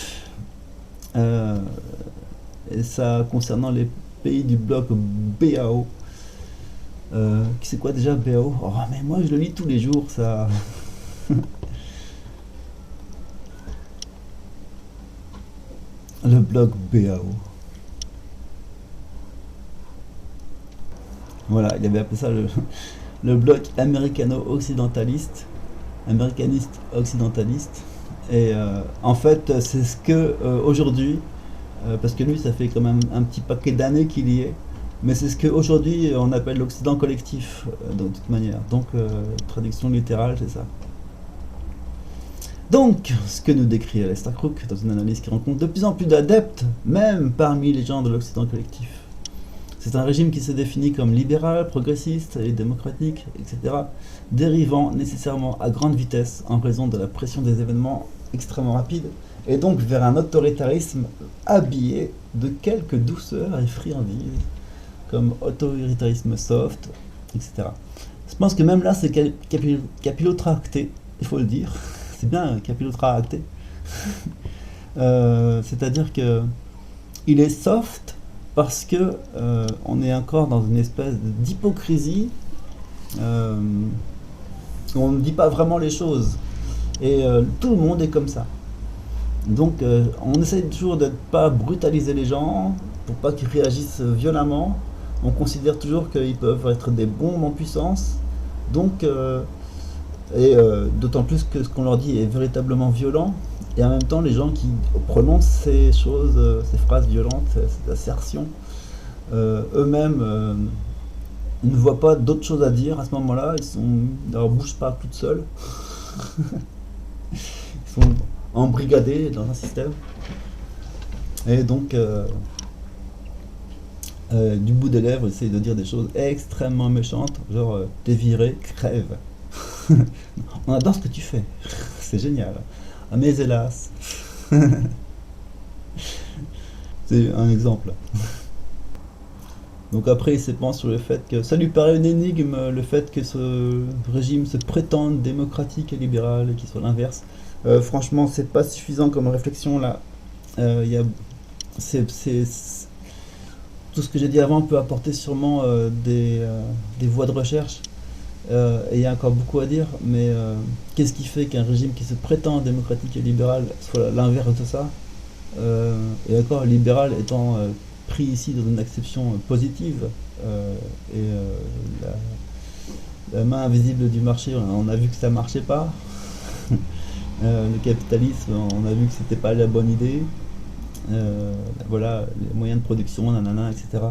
Et ça concernant les pays du bloc BAO. C'est quoi déjà BAO? Oh, mais moi je le lis tous les jours, ça. Le bloc BAO. Voilà, il avait appelé ça le bloc américano-occidentaliste, américaniste occidentaliste. Et en fait, c'est ce que aujourd'hui, parce que lui, ça fait quand même un petit paquet d'années qu'il y est, mais c'est ce qu'aujourd'hui on appelle l'Occident collectif, de toute manière. Donc, traduction littérale, c'est ça. Donc, ce que nous décrit Alistair Crook dans une analyse qui rencontre de plus en plus d'adeptes, même parmi les gens de l'Occident collectif. C'est un régime qui se définit comme libéral, progressiste et démocratique, etc., dérivant nécessairement à grande vitesse en raison de la pression des événements extrêmement rapides, et donc vers un autoritarisme habillé de quelques douceurs et friandises, comme autoritarisme soft, etc. Je pense que même là, c'est capillotracté, il faut le dire. C'est bien capillotracté. C'est-à-dire que il est soft parce que on est encore dans une espèce d'hypocrisie où on ne dit pas vraiment les choses. Et tout le monde est comme ça. Donc on essaie toujours de ne pas brutaliser les gens pour pas qu'ils réagissent violemment. On considère toujours qu'ils peuvent être des bombes en puissance. Donc, d'autant plus que ce qu'on leur dit est véritablement violent. Et en même temps, les gens qui prononcent ces choses, ces phrases violentes, ces assertions, eux-mêmes ils ne voient pas d'autre chose à dire à ce moment-là. Ils leur bouche pas toute seule. Ils sont embrigadés dans un système. Et donc, du bout des lèvres, ils essayent de dire des choses extrêmement méchantes, genre t'es viré, crève. On adore ce que tu fais. C'est génial. Ah, mais hélas. C'est un exemple. Donc après, il se pense sur le fait que ça lui paraît une énigme, le fait que ce régime se prétende démocratique et libéral et qu'il soit l'inverse. Franchement, c'est pas suffisant comme réflexion là. Il y a, tout ce que j'ai dit avant peut apporter sûrement des voies de recherche. Et il y a encore beaucoup à dire, mais qu'est-ce qui fait qu'un régime qui se prétend démocratique et libéral soit l'inverse de ça? Et encore, libéral étant pris ici dans une acception positive, et la main invisible du marché, on a vu que ça marchait pas. Le capitalisme, on a vu que c'était pas la bonne idée. Voilà, les moyens de production, nanana, etc.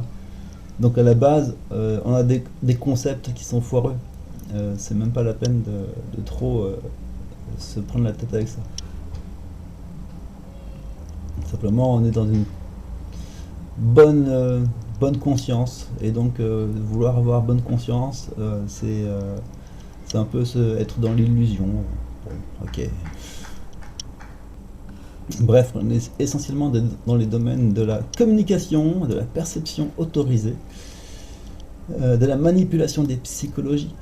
Donc à la base, on a des concepts qui sont foireux. C'est même pas la peine de trop se prendre la tête avec ça. Simplement, on est dans une bonne conscience. Et donc, vouloir avoir bonne conscience, c'est un peu être dans l'illusion. Bon, ok. Bref, on est essentiellement dans les domaines de la communication, de la perception autorisée, de la manipulation des psychologies.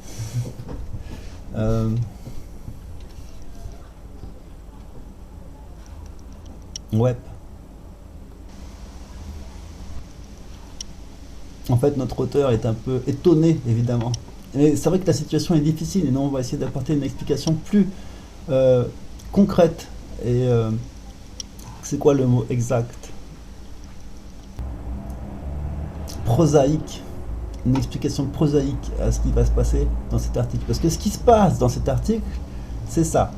Ouais. En fait, notre auteur est un peu étonné, évidemment. Et c'est vrai que la situation est difficile, et nous, on va essayer d'apporter une explication plus concrète. Et c'est quoi le mot exact? Prosaïque. Une explication prosaïque à ce qui va se passer dans cet article. Parce que ce qui se passe dans cet article, c'est ça.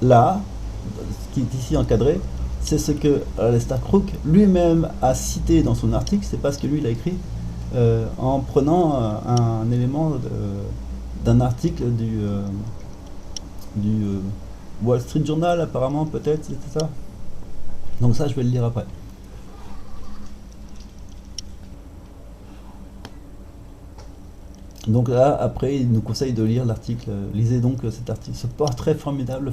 Là, ce qui est ici encadré, c'est ce que Alistair Crooke lui-même a cité dans son article. C'est pas ce que lui il a écrit, en prenant un élément d'un article du Wall Street Journal, apparemment, peut-être, c'était ça. Donc ça, je vais le lire après. Donc là, après, il nous conseille de lire l'article. Lisez donc cet article, ce portrait formidable,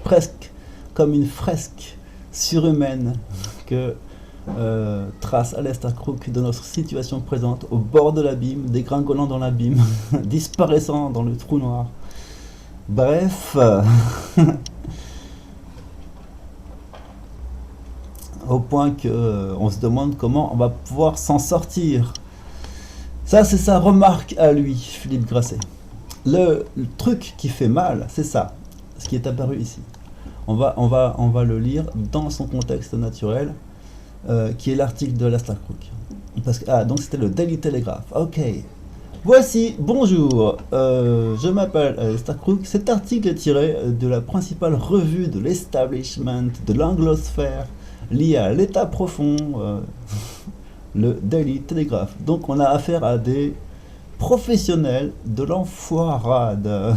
presque comme une fresque surhumaine que trace Alistair Crooke de notre situation présente, au bord de l'abîme, dégringolant dans l'abîme, disparaissant dans le trou noir. Bref, au point que on se demande comment on va pouvoir s'en sortir. Ça, c'est sa remarque à lui, Philippe Grasset. Le truc qui fait mal, c'est ça, ce qui est apparu ici. On va le lire dans son contexte naturel, qui est l'article de Alistair Crooke. Donc c'était le Daily Telegraph. Ok. Voici, bonjour, je m'appelle Alistair Crooke. Cet article est tiré de la principale revue de l'establishment de l'anglosphère liée à l'état profond, le Daily Telegraph. Donc on a affaire à des professionnels de l'enfoirade.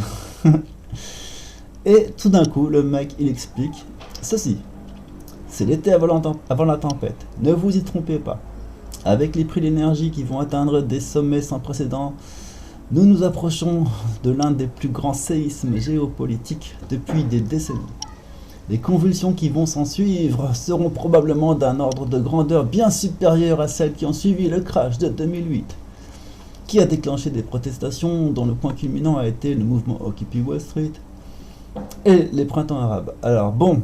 Et tout d'un coup, le mec, il explique ceci. C'est l'été avant la tempête. Ne vous y trompez pas. Avec les prix de l'énergie qui vont atteindre des sommets sans précédent, nous nous approchons de l'un des plus grands séismes géopolitiques depuis des décennies. Les convulsions qui vont s'en suivre seront probablement d'un ordre de grandeur bien supérieur à celles qui ont suivi le crash de 2008, qui a déclenché des protestations dont le point culminant a été le mouvement Occupy Wall Street et les printemps arabes. Alors bon,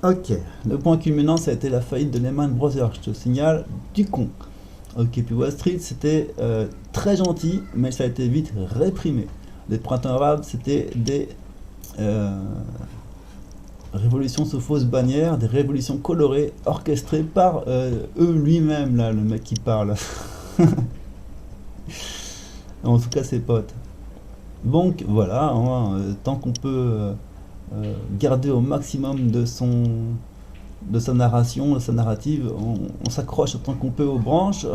ok, le point culminant ça a été la faillite de Lehman Brothers, je te signale, du con. Occupy Wall Street c'était très gentil, mais ça a été vite réprimé. Les printemps arabes c'était des révolutions sous fausse bannière, des révolutions colorées, orchestrées par eux lui-même, là, le mec qui parle. En tout cas ses potes. Donc voilà, tant qu'on peut garder au maximum de sa narration, de sa narrative, on s'accroche autant qu'on peut aux branches.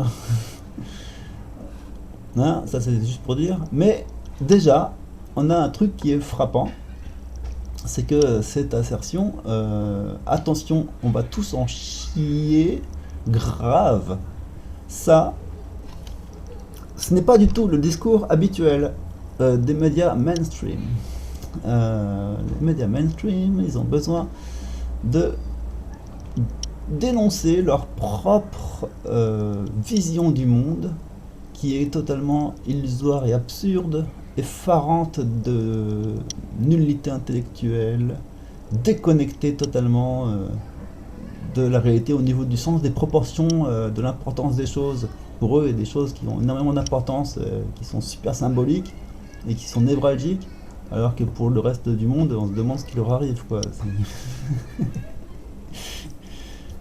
Hein, ça c'est juste pour dire. Mais déjà, on a un truc qui est frappant, c'est que cette assertion, attention, on va tous en chier grave. Ça, ce n'est pas du tout le discours habituel des médias mainstream. Les médias mainstream, ils ont besoin de dénoncer leur propre vision du monde, qui est totalement illusoire et absurde, effarante de nullité intellectuelle, déconnectée totalement de la réalité au niveau du sens des proportions, de l'importance des choses. Pour eux, il y a des choses qui ont énormément d'importance, qui sont super symboliques et qui sont névralgiques, alors que pour le reste du monde, on se demande ce qui leur arrive, quoi.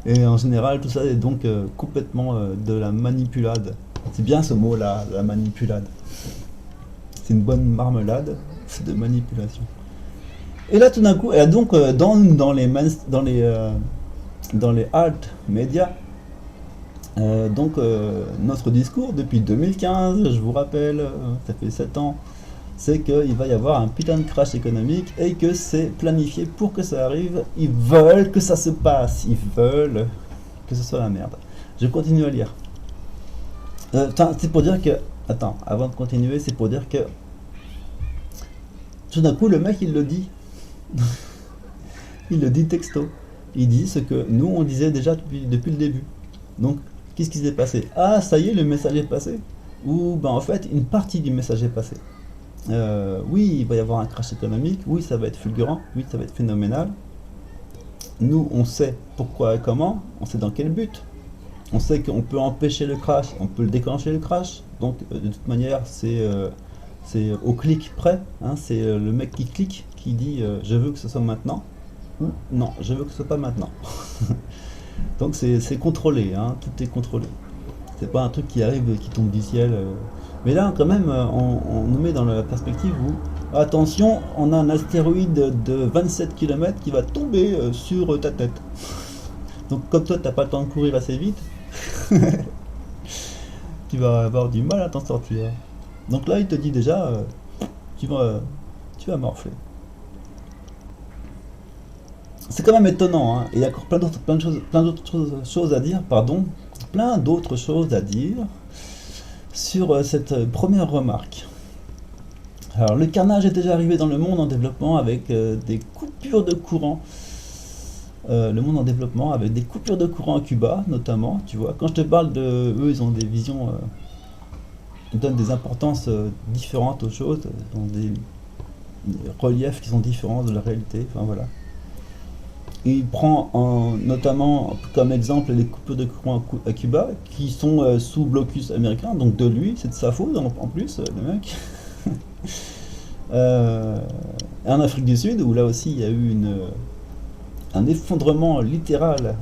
Et en général, tout ça est donc complètement de la manipulade. C'est bien ce mot-là, la manipulade. C'est une bonne marmelade de manipulation. Et là, tout d'un coup, et donc dans les alt médias, notre discours depuis 2015, je vous rappelle, ça fait 7 ans, c'est qu'il va y avoir un putain de crash économique et que c'est planifié pour que ça arrive. Ils veulent que ça se passe, ils veulent que ce soit la merde. Je continue à lire. C'est pour dire que... Attends, avant de continuer, c'est pour dire que... Tout d'un coup, le mec, il le dit. Il le dit texto. Il dit ce que nous, on disait déjà depuis le début. Donc, qu'est-ce qui s'est passé? Ah, ça y est, le message est passé. Ou, ben, en fait, une partie du message est passé. Oui, il va y avoir un crash économique. Oui, ça va être fulgurant. Oui, ça va être phénoménal. Nous, on sait pourquoi et comment. On sait dans quel but. On sait qu'on peut empêcher le crash, on peut le déclencher le crash. Donc, de toute manière, c'est au clic près. Hein, c'est le mec qui clique, qui dit je veux que ce soit maintenant. Ou non, je veux que ce soit pas maintenant. Donc, c'est contrôlé. Hein, tout est contrôlé. C'est pas un truc qui arrive, qui tombe du ciel. Mais là, quand même, on nous met dans la perspective où, attention, on a un astéroïde de 27 km qui va tomber sur ta tête. Donc, comme toi, t'as pas le temps de courir assez vite, tu vas avoir du mal à t'en sortir. Donc là, il te dit déjà, tu vas morfler. C'est quand même étonnant, hein. Et il y a encore plein d'autres choses à dire, pardon, plein d'autres choses à dire sur cette première remarque. Alors, le carnage est déjà arrivé dans le monde en développement avec des coupures de courant. Le monde en développement avec des coupures de courant à Cuba, notamment, tu vois. Quand je te parle de eux, ils ont des visions, ils donnent des importances différentes aux choses, ils ont des reliefs qui sont différents de la réalité, enfin voilà. Il prend notamment comme exemple les coupures de courant à Cuba, qui sont sous blocus américain, donc de lui, c'est de sa faute en plus, le mec. En Afrique du Sud, où là aussi il y a eu un effondrement littéral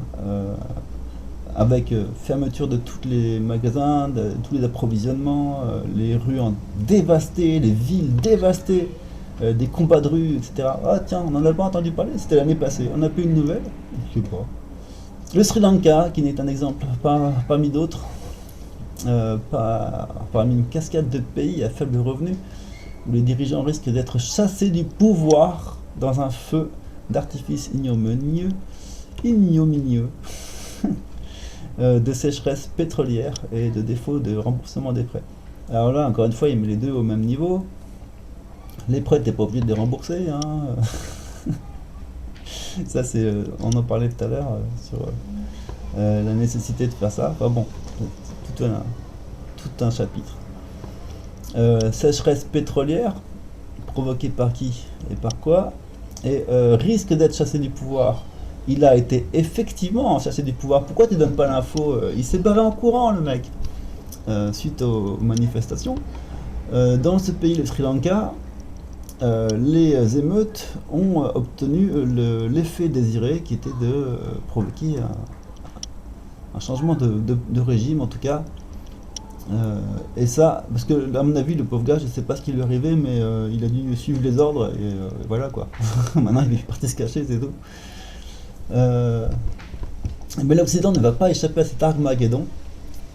avec fermeture de tous les magasins, de tous les approvisionnements, les rues dévastées, les villes dévastées, des combats de rue, etc. Ah tiens, on n'en a pas entendu parler, c'était l'année passée, on n'a plus une nouvelle, je sais pas. Le Sri Lanka, qui n'est un exemple parmi d'autres, parmi une cascade de pays à faible revenu, où les dirigeants risquent d'être chassés du pouvoir dans un feu d'artifice ignominieux, de sécheresse pétrolière et de défaut de remboursement des prêts. Alors là, encore une fois, il met les deux au même niveau. Les prêts, t'es pas obligé de les rembourser. Hein. Ça, on en parlait tout à l'heure sur la nécessité de faire ça. Enfin bon, tout un chapitre. Sécheresse pétrolière, provoquée par qui et par quoi? Et risque d'être chassé du pouvoir. Il a été effectivement chassé du pouvoir. Pourquoi tu donnes pas l'info? Il s'est barré en courant, le mec, suite aux manifestations. Dans ce pays, le Sri Lanka, les émeutes ont obtenu l'effet désiré, qui était de provoquer un changement de régime, en tout cas. Et ça, parce que à mon avis, le pauvre gars, je sais pas ce qui lui est arrivé, mais il a dû suivre les ordres et voilà quoi. Maintenant, il est parti se cacher, c'est tout. Mais l'Occident ne va pas échapper à cet Armageddon.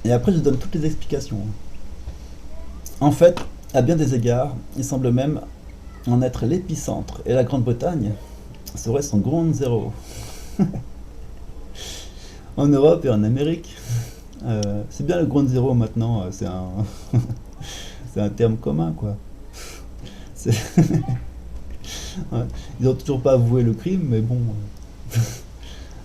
Et après, je donne toutes les explications. En fait, à bien des égards, il semble même en être l'épicentre, et la Grande-Bretagne serait son ground zero. En Europe et en Amérique. C'est bien le ground zero maintenant, c'est un terme commun quoi. Ouais. Ils n'ont toujours pas avoué le crime, mais bon.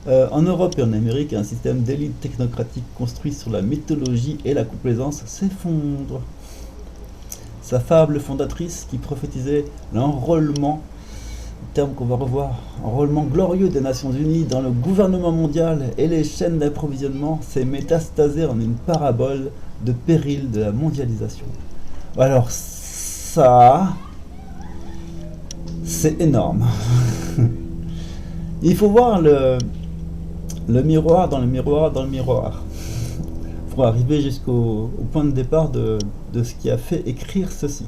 En Europe et en Amérique, un système d'élite technocratique construit sur la mythologie et la complaisance s'effondre. Sa fable fondatrice qui prophétisait l'enrôlement, terme qu'on va revoir, enrôlement glorieux des Nations Unies dans le gouvernement mondial et les chaînes d'approvisionnement s'est métastasé en une parabole de péril de la mondialisation. Alors ça, c'est énorme. Il faut voir le miroir dans le miroir dans le miroir pour arriver jusqu'au point de départ de ce qui a fait écrire ceci.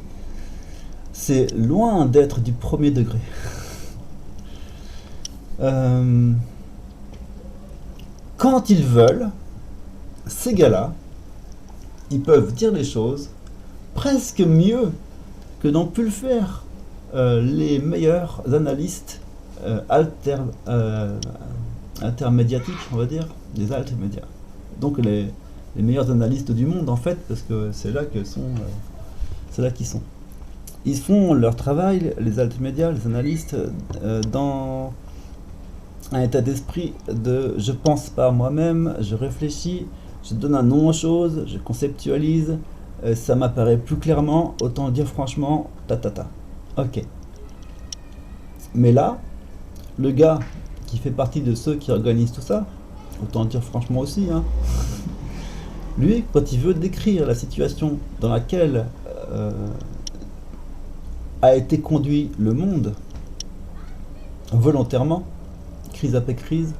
C'est loin d'être du premier degré. Quand ils veulent, ces gars-là, ils peuvent dire les choses presque mieux que n'ont pu le faire les meilleurs analystes intermédiatiques, on va dire, les alt-médias. Donc les meilleurs analystes du monde, en fait, parce que c'est là qu'ils sont. Ils font leur travail, les alt-médias, les analystes, dans un état d'esprit de « je pense pas moi-même, je réfléchis, je donne un nom aux choses, je conceptualise, ça m'apparaît plus clairement, autant le dire franchement, ta. Ok. Mais là, le gars qui fait partie de ceux qui organisent tout ça, autant le dire franchement aussi, hein, lui, quand il veut décrire la situation dans laquelle a été conduit le monde, volontairement, crise après crise,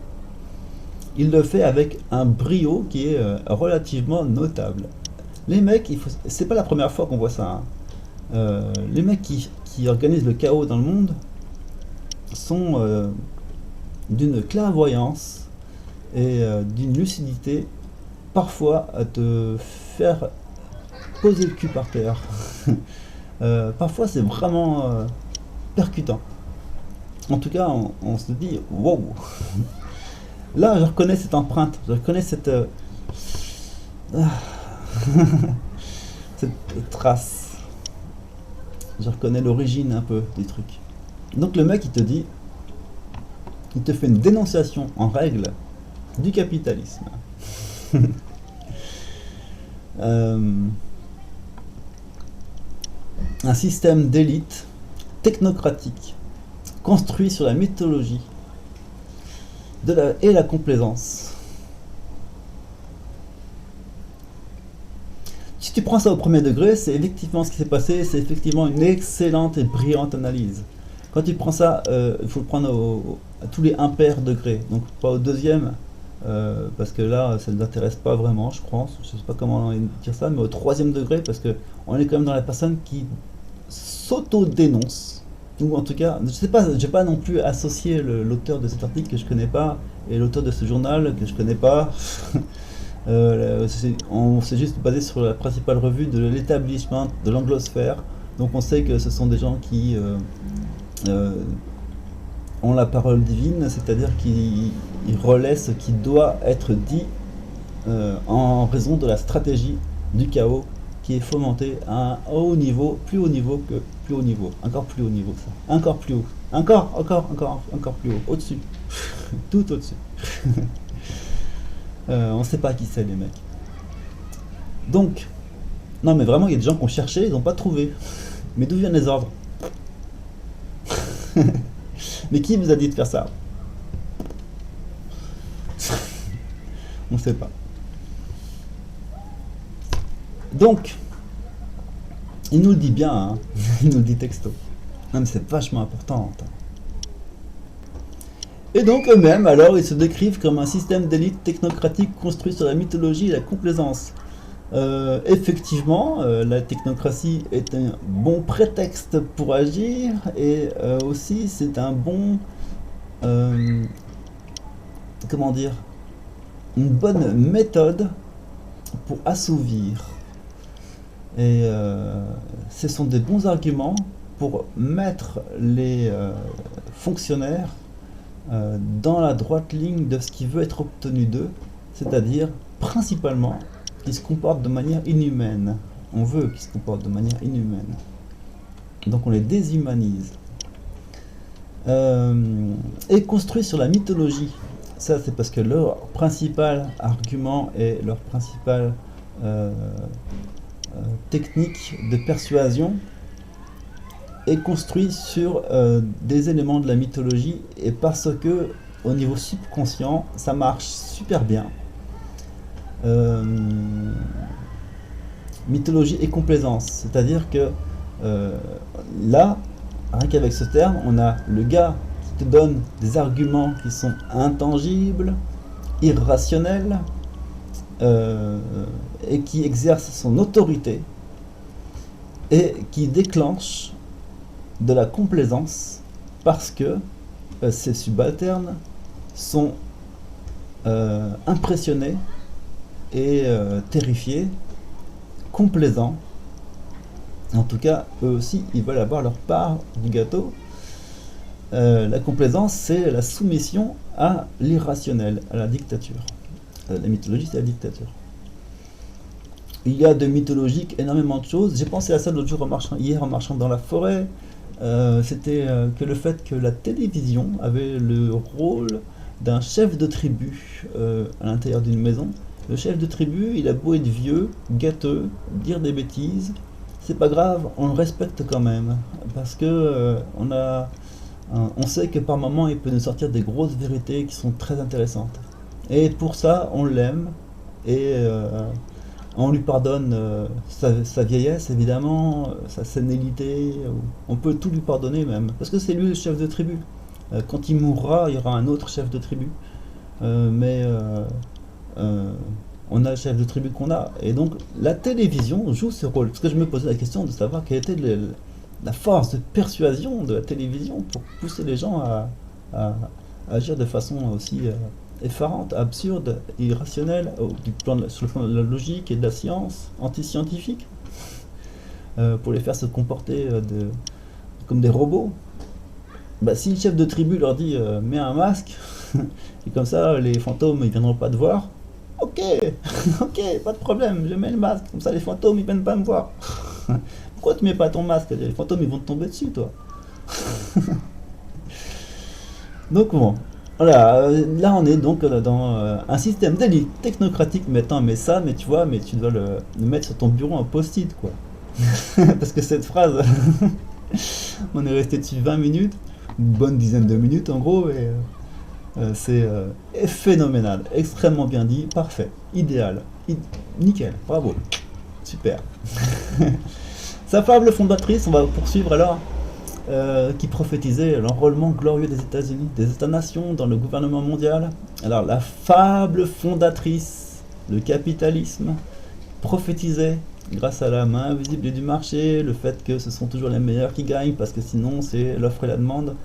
il le fait avec un brio qui est relativement notable. Les mecs, c'est pas la première fois qu'on voit ça, hein. Les mecs qui organisent le chaos dans le monde sont d'une clairvoyance et d'une lucidité parfois à te faire poser le cul par terre. Parfois c'est vraiment percutant. En tout cas, on se dit wow. Là, je reconnais cette empreinte, je reconnais cette cette trace. Je reconnais l'origine un peu du truc. Donc le mec, il te dit, il te fait une dénonciation en règle du capitalisme. Un système d'élite technocratique construit sur la mythologie et la complaisance. Si tu prends ça au premier degré, c'est effectivement ce qui s'est passé, c'est effectivement une excellente et brillante analyse. Quand tu prends ça, il faut le prendre à tous les impairs degrés, donc pas au deuxième, parce que là, ça ne nous intéresse pas vraiment, je pense, je sais pas comment dire ça, mais au troisième degré, parce que on est quand même dans la personne qui s'auto-dénonce, ou en tout cas, je sais pas, j'ai pas non plus associé l'auteur de cet article que je connais pas, et l'auteur de ce journal que je connais pas. On s'est juste basé sur la principale revue de l'établissement de l'anglosphère, donc on sait que ce sont des gens qui ont la parole divine, c'est-à-dire qu'ils relaient ce qui doit être dit en raison de la stratégie du chaos qui est fomentée à un haut niveau, plus haut niveau que plus haut niveau, encore plus haut niveau, ça, encore plus haut, encore plus haut, au-dessus, tout au-dessus. On sait pas qui c'est les mecs. Donc, non mais vraiment il y a des gens qui ont cherché, ils n'ont pas trouvé. Mais d'où viennent les ordres? Mais qui vous a dit de faire ça? On sait pas. Donc, il nous le dit bien, hein. Il nous le dit texto. Non mais c'est vachement important. Et donc eux-mêmes, alors, ils se décrivent comme un système d'élite technocratique construit sur la mythologie et la complaisance. Effectivement, la technocratie est un bon prétexte pour agir, et aussi c'est un bon, comment dire, une bonne méthode pour assouvir. Et ce sont des bons arguments pour mettre les fonctionnaires dans la droite ligne de ce qui veut être obtenu d'eux, c'est-à-dire principalement qu'ils se comportent de manière inhumaine. On veut qu'ils se comportent de manière inhumaine. Donc on les déshumanise. Et construit sur la mythologie. Ça, c'est parce que leur principal argument et leur principale euh, technique de persuasion est construit sur des éléments de la mythologie, et parce que au niveau subconscient ça marche super bien. Euh, Mythologie et complaisance, c'est-à-dire que là, rien qu'avec ce terme, on a le gars qui te donne des arguments qui sont intangibles, irrationnels, et qui exerce son autorité et qui déclenche de la complaisance parce que ces subalternes sont impressionnés et terrifiés, complaisants. En tout cas, eux aussi, ils veulent avoir leur part du gâteau. La complaisance, c'est la soumission à l'irrationnel, à la dictature. La mythologie, c'est la dictature. Il y a de mythologique énormément de choses. J'ai pensé à ça l'autre jour hier en marchant dans la forêt. C'était que le fait que la télévision avait le rôle d'un chef de tribu à l'intérieur d'une maison. Le chef de tribu, il a beau être vieux, gâteux, dire des bêtises, c'est pas grave, on le respecte quand même, parce que on sait que par moments il peut nous sortir des grosses vérités qui sont très intéressantes. Et pour ça, on l'aime, et on lui pardonne sa vieillesse, évidemment, sa sénilité, on peut tout lui pardonner même, parce que c'est lui le chef de tribu. Quand il mourra, il y aura un autre chef de tribu. On a le chef de tribu qu'on a. Et donc, la télévision joue ce rôle. Parce que je me posais la question de savoir quelle était la force de persuasion de la télévision pour pousser les gens à agir de façon aussi effarante, absurde, irrationnelle, sur le plan de la logique et de la science, anti-scientifique, pour les faire se comporter comme des robots. Bah, si le chef de tribu leur dit mets un masque, et comme ça les fantômes ils viendront pas te voir, ok, ok, pas de problème, je mets le masque, comme ça les fantômes ils viennent pas me voir. Pourquoi tu mets pas ton masque? Les fantômes ils vont te tomber dessus, toi. Donc bon, voilà, là on est donc dans un système d'élite technocratique. Mais attends, mais ça, mais tu vois, mais tu dois le mettre sur ton bureau en post-it, quoi. Parce que cette phrase, on est resté dessus 20 minutes, une bonne dizaine de minutes en gros, et c'est phénoménal, extrêmement bien dit, parfait, idéal, nickel, bravo, super. Sa fable fondatrice, on va poursuivre alors, qui prophétisait l'enrôlement glorieux des États-Unis, des États-nations dans le gouvernement mondial. Alors la fable fondatrice, le capitalisme, prophétisait, grâce à la main invisible du marché, le fait que ce sont toujours les meilleurs qui gagnent, parce que sinon c'est l'offre et la demande.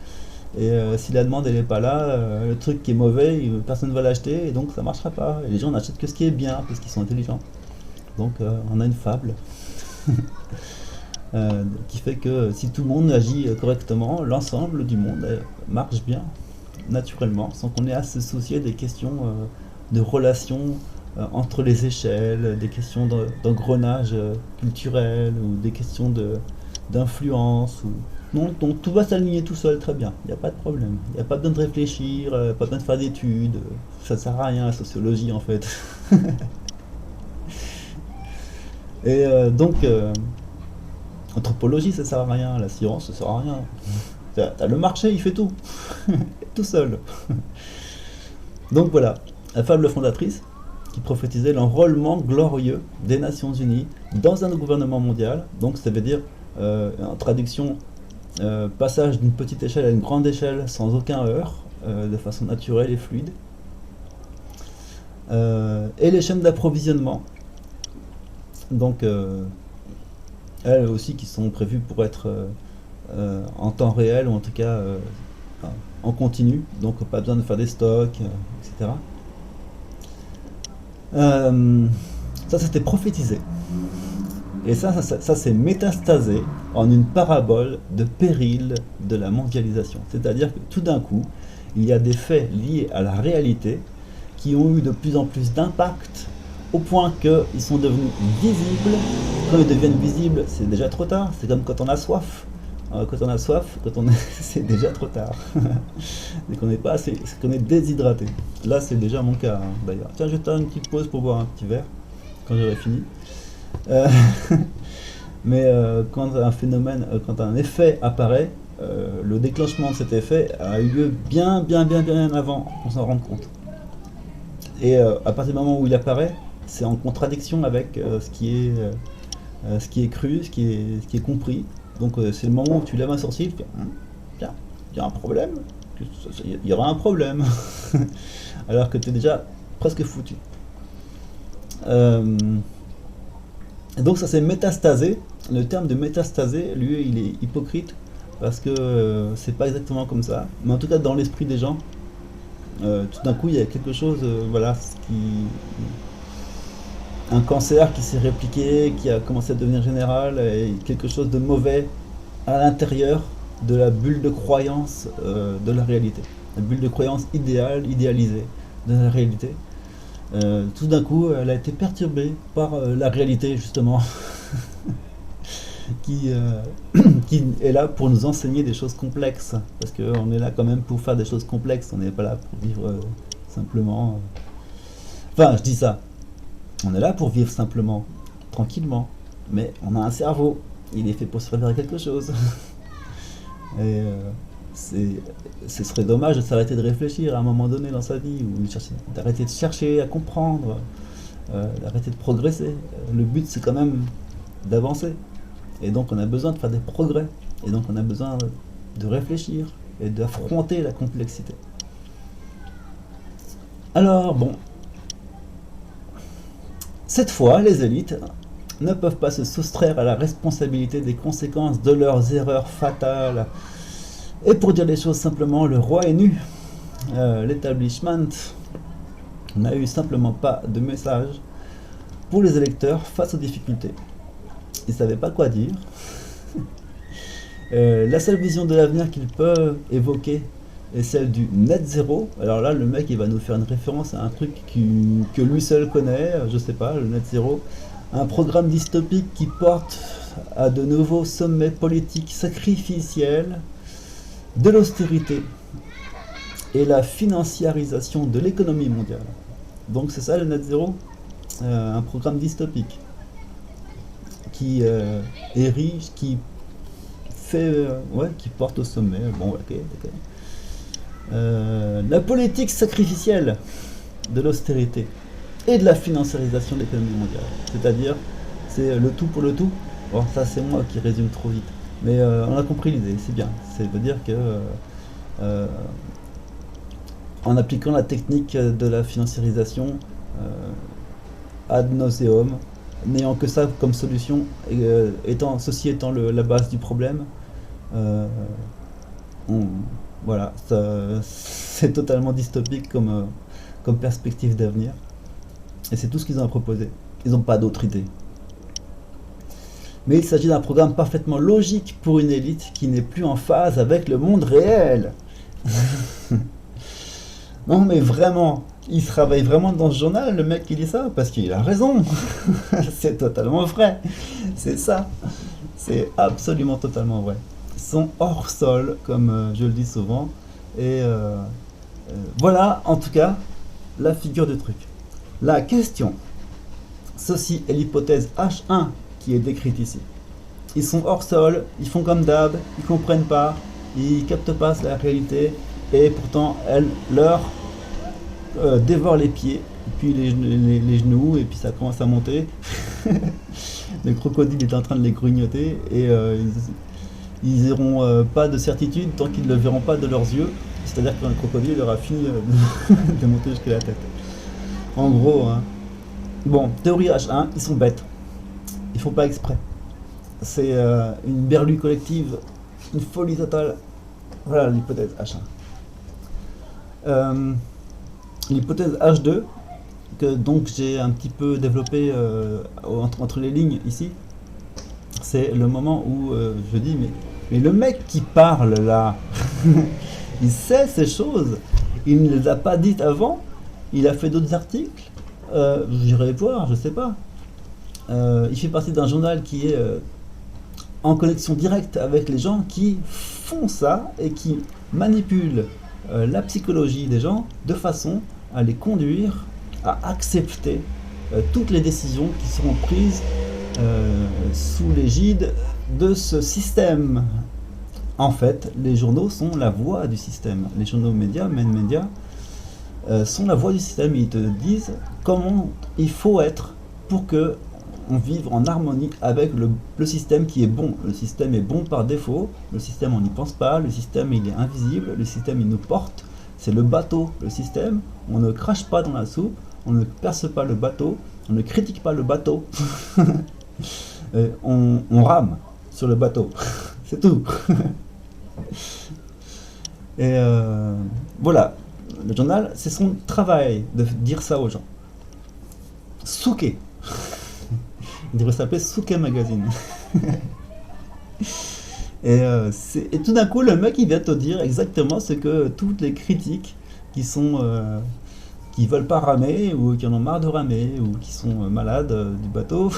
Et si la demande elle est pas là, le truc qui est mauvais, personne ne va l'acheter, et donc ça marchera pas. Et les gens n'achètent que ce qui est bien, parce qu'ils sont intelligents. Donc on a une fable qui fait que si tout le monde agit correctement, l'ensemble du monde marche bien, naturellement, sans qu'on ait à se soucier des questions de relations entre les échelles, des questions d'engrenage culturel, ou des questions d'influence, ou non, donc tout va s'aligner tout seul très bien, il n'y a pas de problème, il n'y a pas besoin de réfléchir, pas besoin de faire d'études, ça ne sert à rien la sociologie en fait. Et donc, anthropologie ça sert à rien, la science ça sert à rien. T'as le marché, il fait tout, tout seul. Donc voilà, la fable fondatrice qui prophétisait l'enrôlement glorieux des Nations Unies dans un gouvernement mondial. Donc ça veut dire, en traduction, passage d'une petite échelle à une grande échelle sans aucun heurt, de façon naturelle et fluide. Et les chaînes d'approvisionnement, donc elles aussi qui sont prévues pour être en temps réel, ou en tout cas en continu, donc pas besoin de faire des stocks, etc. Ça c'était prophétisé. Et ça s'est métastasé en une parabole de péril de la mondialisation. C'est-à-dire que tout d'un coup, il y a des faits liés à la réalité qui ont eu de plus en plus d'impact, au point qu'ils sont devenus visibles. Quand ils deviennent visibles, c'est déjà trop tard. C'est comme quand on a soif. quand on a soif, c'est déjà trop tard. C'est qu'on n'est pas assez, c'est qu'on est déshydraté. Là, c'est déjà mon cas, hein, d'ailleurs. Tiens, je vais faire une petite pause pour boire un petit verre quand j'aurai fini. Euh, mais quand un phénomène, quand un effet apparaît, le déclenchement de cet effet a eu lieu bien avant qu'on s'en rende compte. Et à partir du moment où il apparaît, c'est en contradiction avec ce qui est cru, ce qui est compris. Donc c'est le moment où tu lèves un sourcil, tu fais, tiens, il y a un problème, il y aura un problème, alors que tu es déjà presque foutu. Euh, et donc ça s'est métastasé. Le terme de métastasé, lui, il est hypocrite parce que c'est pas exactement comme ça. Mais en tout cas, dans l'esprit des gens, tout d'un coup, il y a quelque chose, voilà, un cancer qui s'est répliqué, qui a commencé à devenir général, et quelque chose de mauvais à l'intérieur de la bulle de croyance de la réalité. La bulle de croyance idéale, idéalisée de la réalité. Tout d'un coup, elle a été perturbée par la réalité, justement, qui, qui est là pour nous enseigner des choses complexes. Parce qu'on est là quand même pour faire des choses complexes, on n'est pas là pour vivre simplement. Enfin, je dis ça. On est là pour vivre simplement, tranquillement. Mais on a un cerveau. Il est fait pour se servir à quelque chose. Et ce serait dommage de s'arrêter de réfléchir à un moment donné dans sa vie, ou d'arrêter de chercher à comprendre, d'arrêter de progresser. Le but, c'est quand même d'avancer. Et donc, on a besoin de faire des progrès. Et donc, on a besoin de réfléchir et d'affronter la complexité. Alors, bon. Cette fois, les élites ne peuvent pas se soustraire à la responsabilité des conséquences de leurs erreurs fatales. Et pour dire les choses simplement, le roi est nu. L'établissement n'a eu simplement pas de message pour les électeurs face aux difficultés. Ils ne savaient pas quoi dire. La seule vision de l'avenir qu'ils peuvent évoquer est celle du net zéro. Alors là, le mec, il va nous faire une référence à un truc que lui seul connaît, je sais pas, le net zéro. Un programme dystopique qui porte à de nouveaux sommets politiques sacrificiels, de l'austérité et la financiarisation de l'économie mondiale. Donc c'est ça le net zéro, un programme dystopique qui est riche, qui fait, qui porte au sommet. Bon, ok, d'accord. La politique sacrificielle de l'austérité et de la financiarisation de l'économie mondiale. C'est-à-dire, c'est le tout pour le tout. Bon, ça c'est moi qui résume trop vite. Mais on a compris l'idée, c'est bien. Ça veut dire que en appliquant la technique de la financiarisation ad nauseum, n'ayant que ça comme solution, ceci étant la base du problème, voilà, c'est totalement dystopique comme perspective d'avenir. Et c'est tout ce qu'ils ont à proposer. Ils n'ont pas d'autre idée. Mais il s'agit d'un programme parfaitement logique pour une élite qui n'est plus en phase avec le monde réel. Non mais vraiment, il travaille vraiment dans ce journal, le mec qui dit ça, parce qu'il a raison. C'est totalement vrai. C'est ça. C'est absolument totalement vrai. Ils sont hors sol, comme je le dis souvent. Et voilà, en tout cas, la figure du truc. La question. Ceci est l'hypothèse H1 qui est décrite ici. Ils sont hors sol, ils font comme d'hab, ils comprennent pas, ils captent pas la réalité, et pourtant elle leur dévore les pieds, et puis les genoux, et puis ça commence à monter. Le crocodile est en train de les grignoter, et ils n'auront pas de certitude tant qu'ils ne le verront pas de leurs yeux, c'est-à-dire que le crocodile aura fini de monter jusqu'à la tête. En gros, hein. Bon, théorie H1, ils sont bêtes. Ils font pas exprès. C'est une berlue collective, une folie totale. Voilà l'hypothèse H1. L'hypothèse H2, que donc j'ai un petit peu développé entre les lignes ici, c'est le moment où je dis mais le mec qui parle là, il sait ces choses, il ne les a pas dites avant, il a fait d'autres articles, j'irai voir, je sais pas. Il fait partie d'un journal qui est en connexion directe avec les gens qui font ça et qui manipulent la psychologie des gens de façon à les conduire à accepter toutes les décisions qui seront prises sous l'égide de ce système. En fait, les journaux sont la voix du système. Les journaux médias, main médias, sont la voix du système. Ils te disent comment il faut être pour que on vive en harmonie avec le système qui est bon. Le système est bon par défaut. Le système, on n'y pense pas. Le système, il est invisible. Le système, il nous porte. C'est le bateau, le système. On ne crache pas dans la soupe. On ne perce pas le bateau. On ne critique pas le bateau. On rame sur le bateau. C'est tout. Et voilà. Le journal, c'est son travail de dire ça aux gens. Souquet. Il devrait s'appeler Souquet Magazine. Et tout d'un coup, le mec, il vient te dire exactement ce que toutes les critiques qui sont qui veulent pas ramer ou qui en ont marre de ramer ou qui sont malades du bateau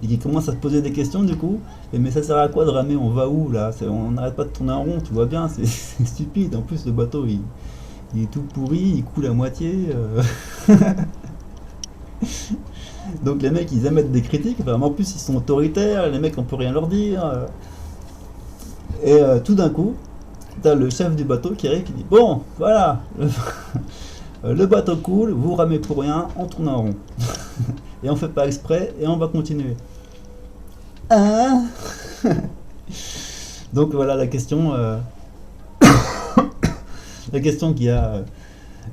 et qui commencent à se poser des questions du coup. Et mais ça sert à quoi de ramer? On va où là? On n'arrête pas de tourner en rond, tu vois bien, c'est stupide. En plus, le bateau, il est tout pourri, il coule à moitié. Donc les mecs, ils émettent des critiques. Enfin, en plus, ils sont autoritaires. Les mecs, on peut rien leur dire. Et tout d'un coup, t'as le chef du bateau qui arrive qui dit bon, voilà, le bateau coule, vous ramez pour rien, on tourne en rond. Et on fait pas exprès et on va continuer. Hein? Donc voilà la question. La question qui a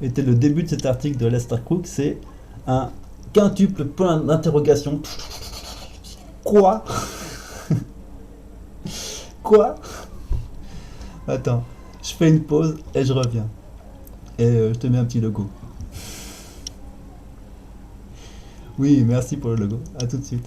été le début de cet article de Lester Crook, c'est un quintuple point d'interrogation. Quoi? Quoi? Attends, je fais une pause et je reviens. Et je te mets un petit logo. Oui, merci pour le logo. À tout de suite.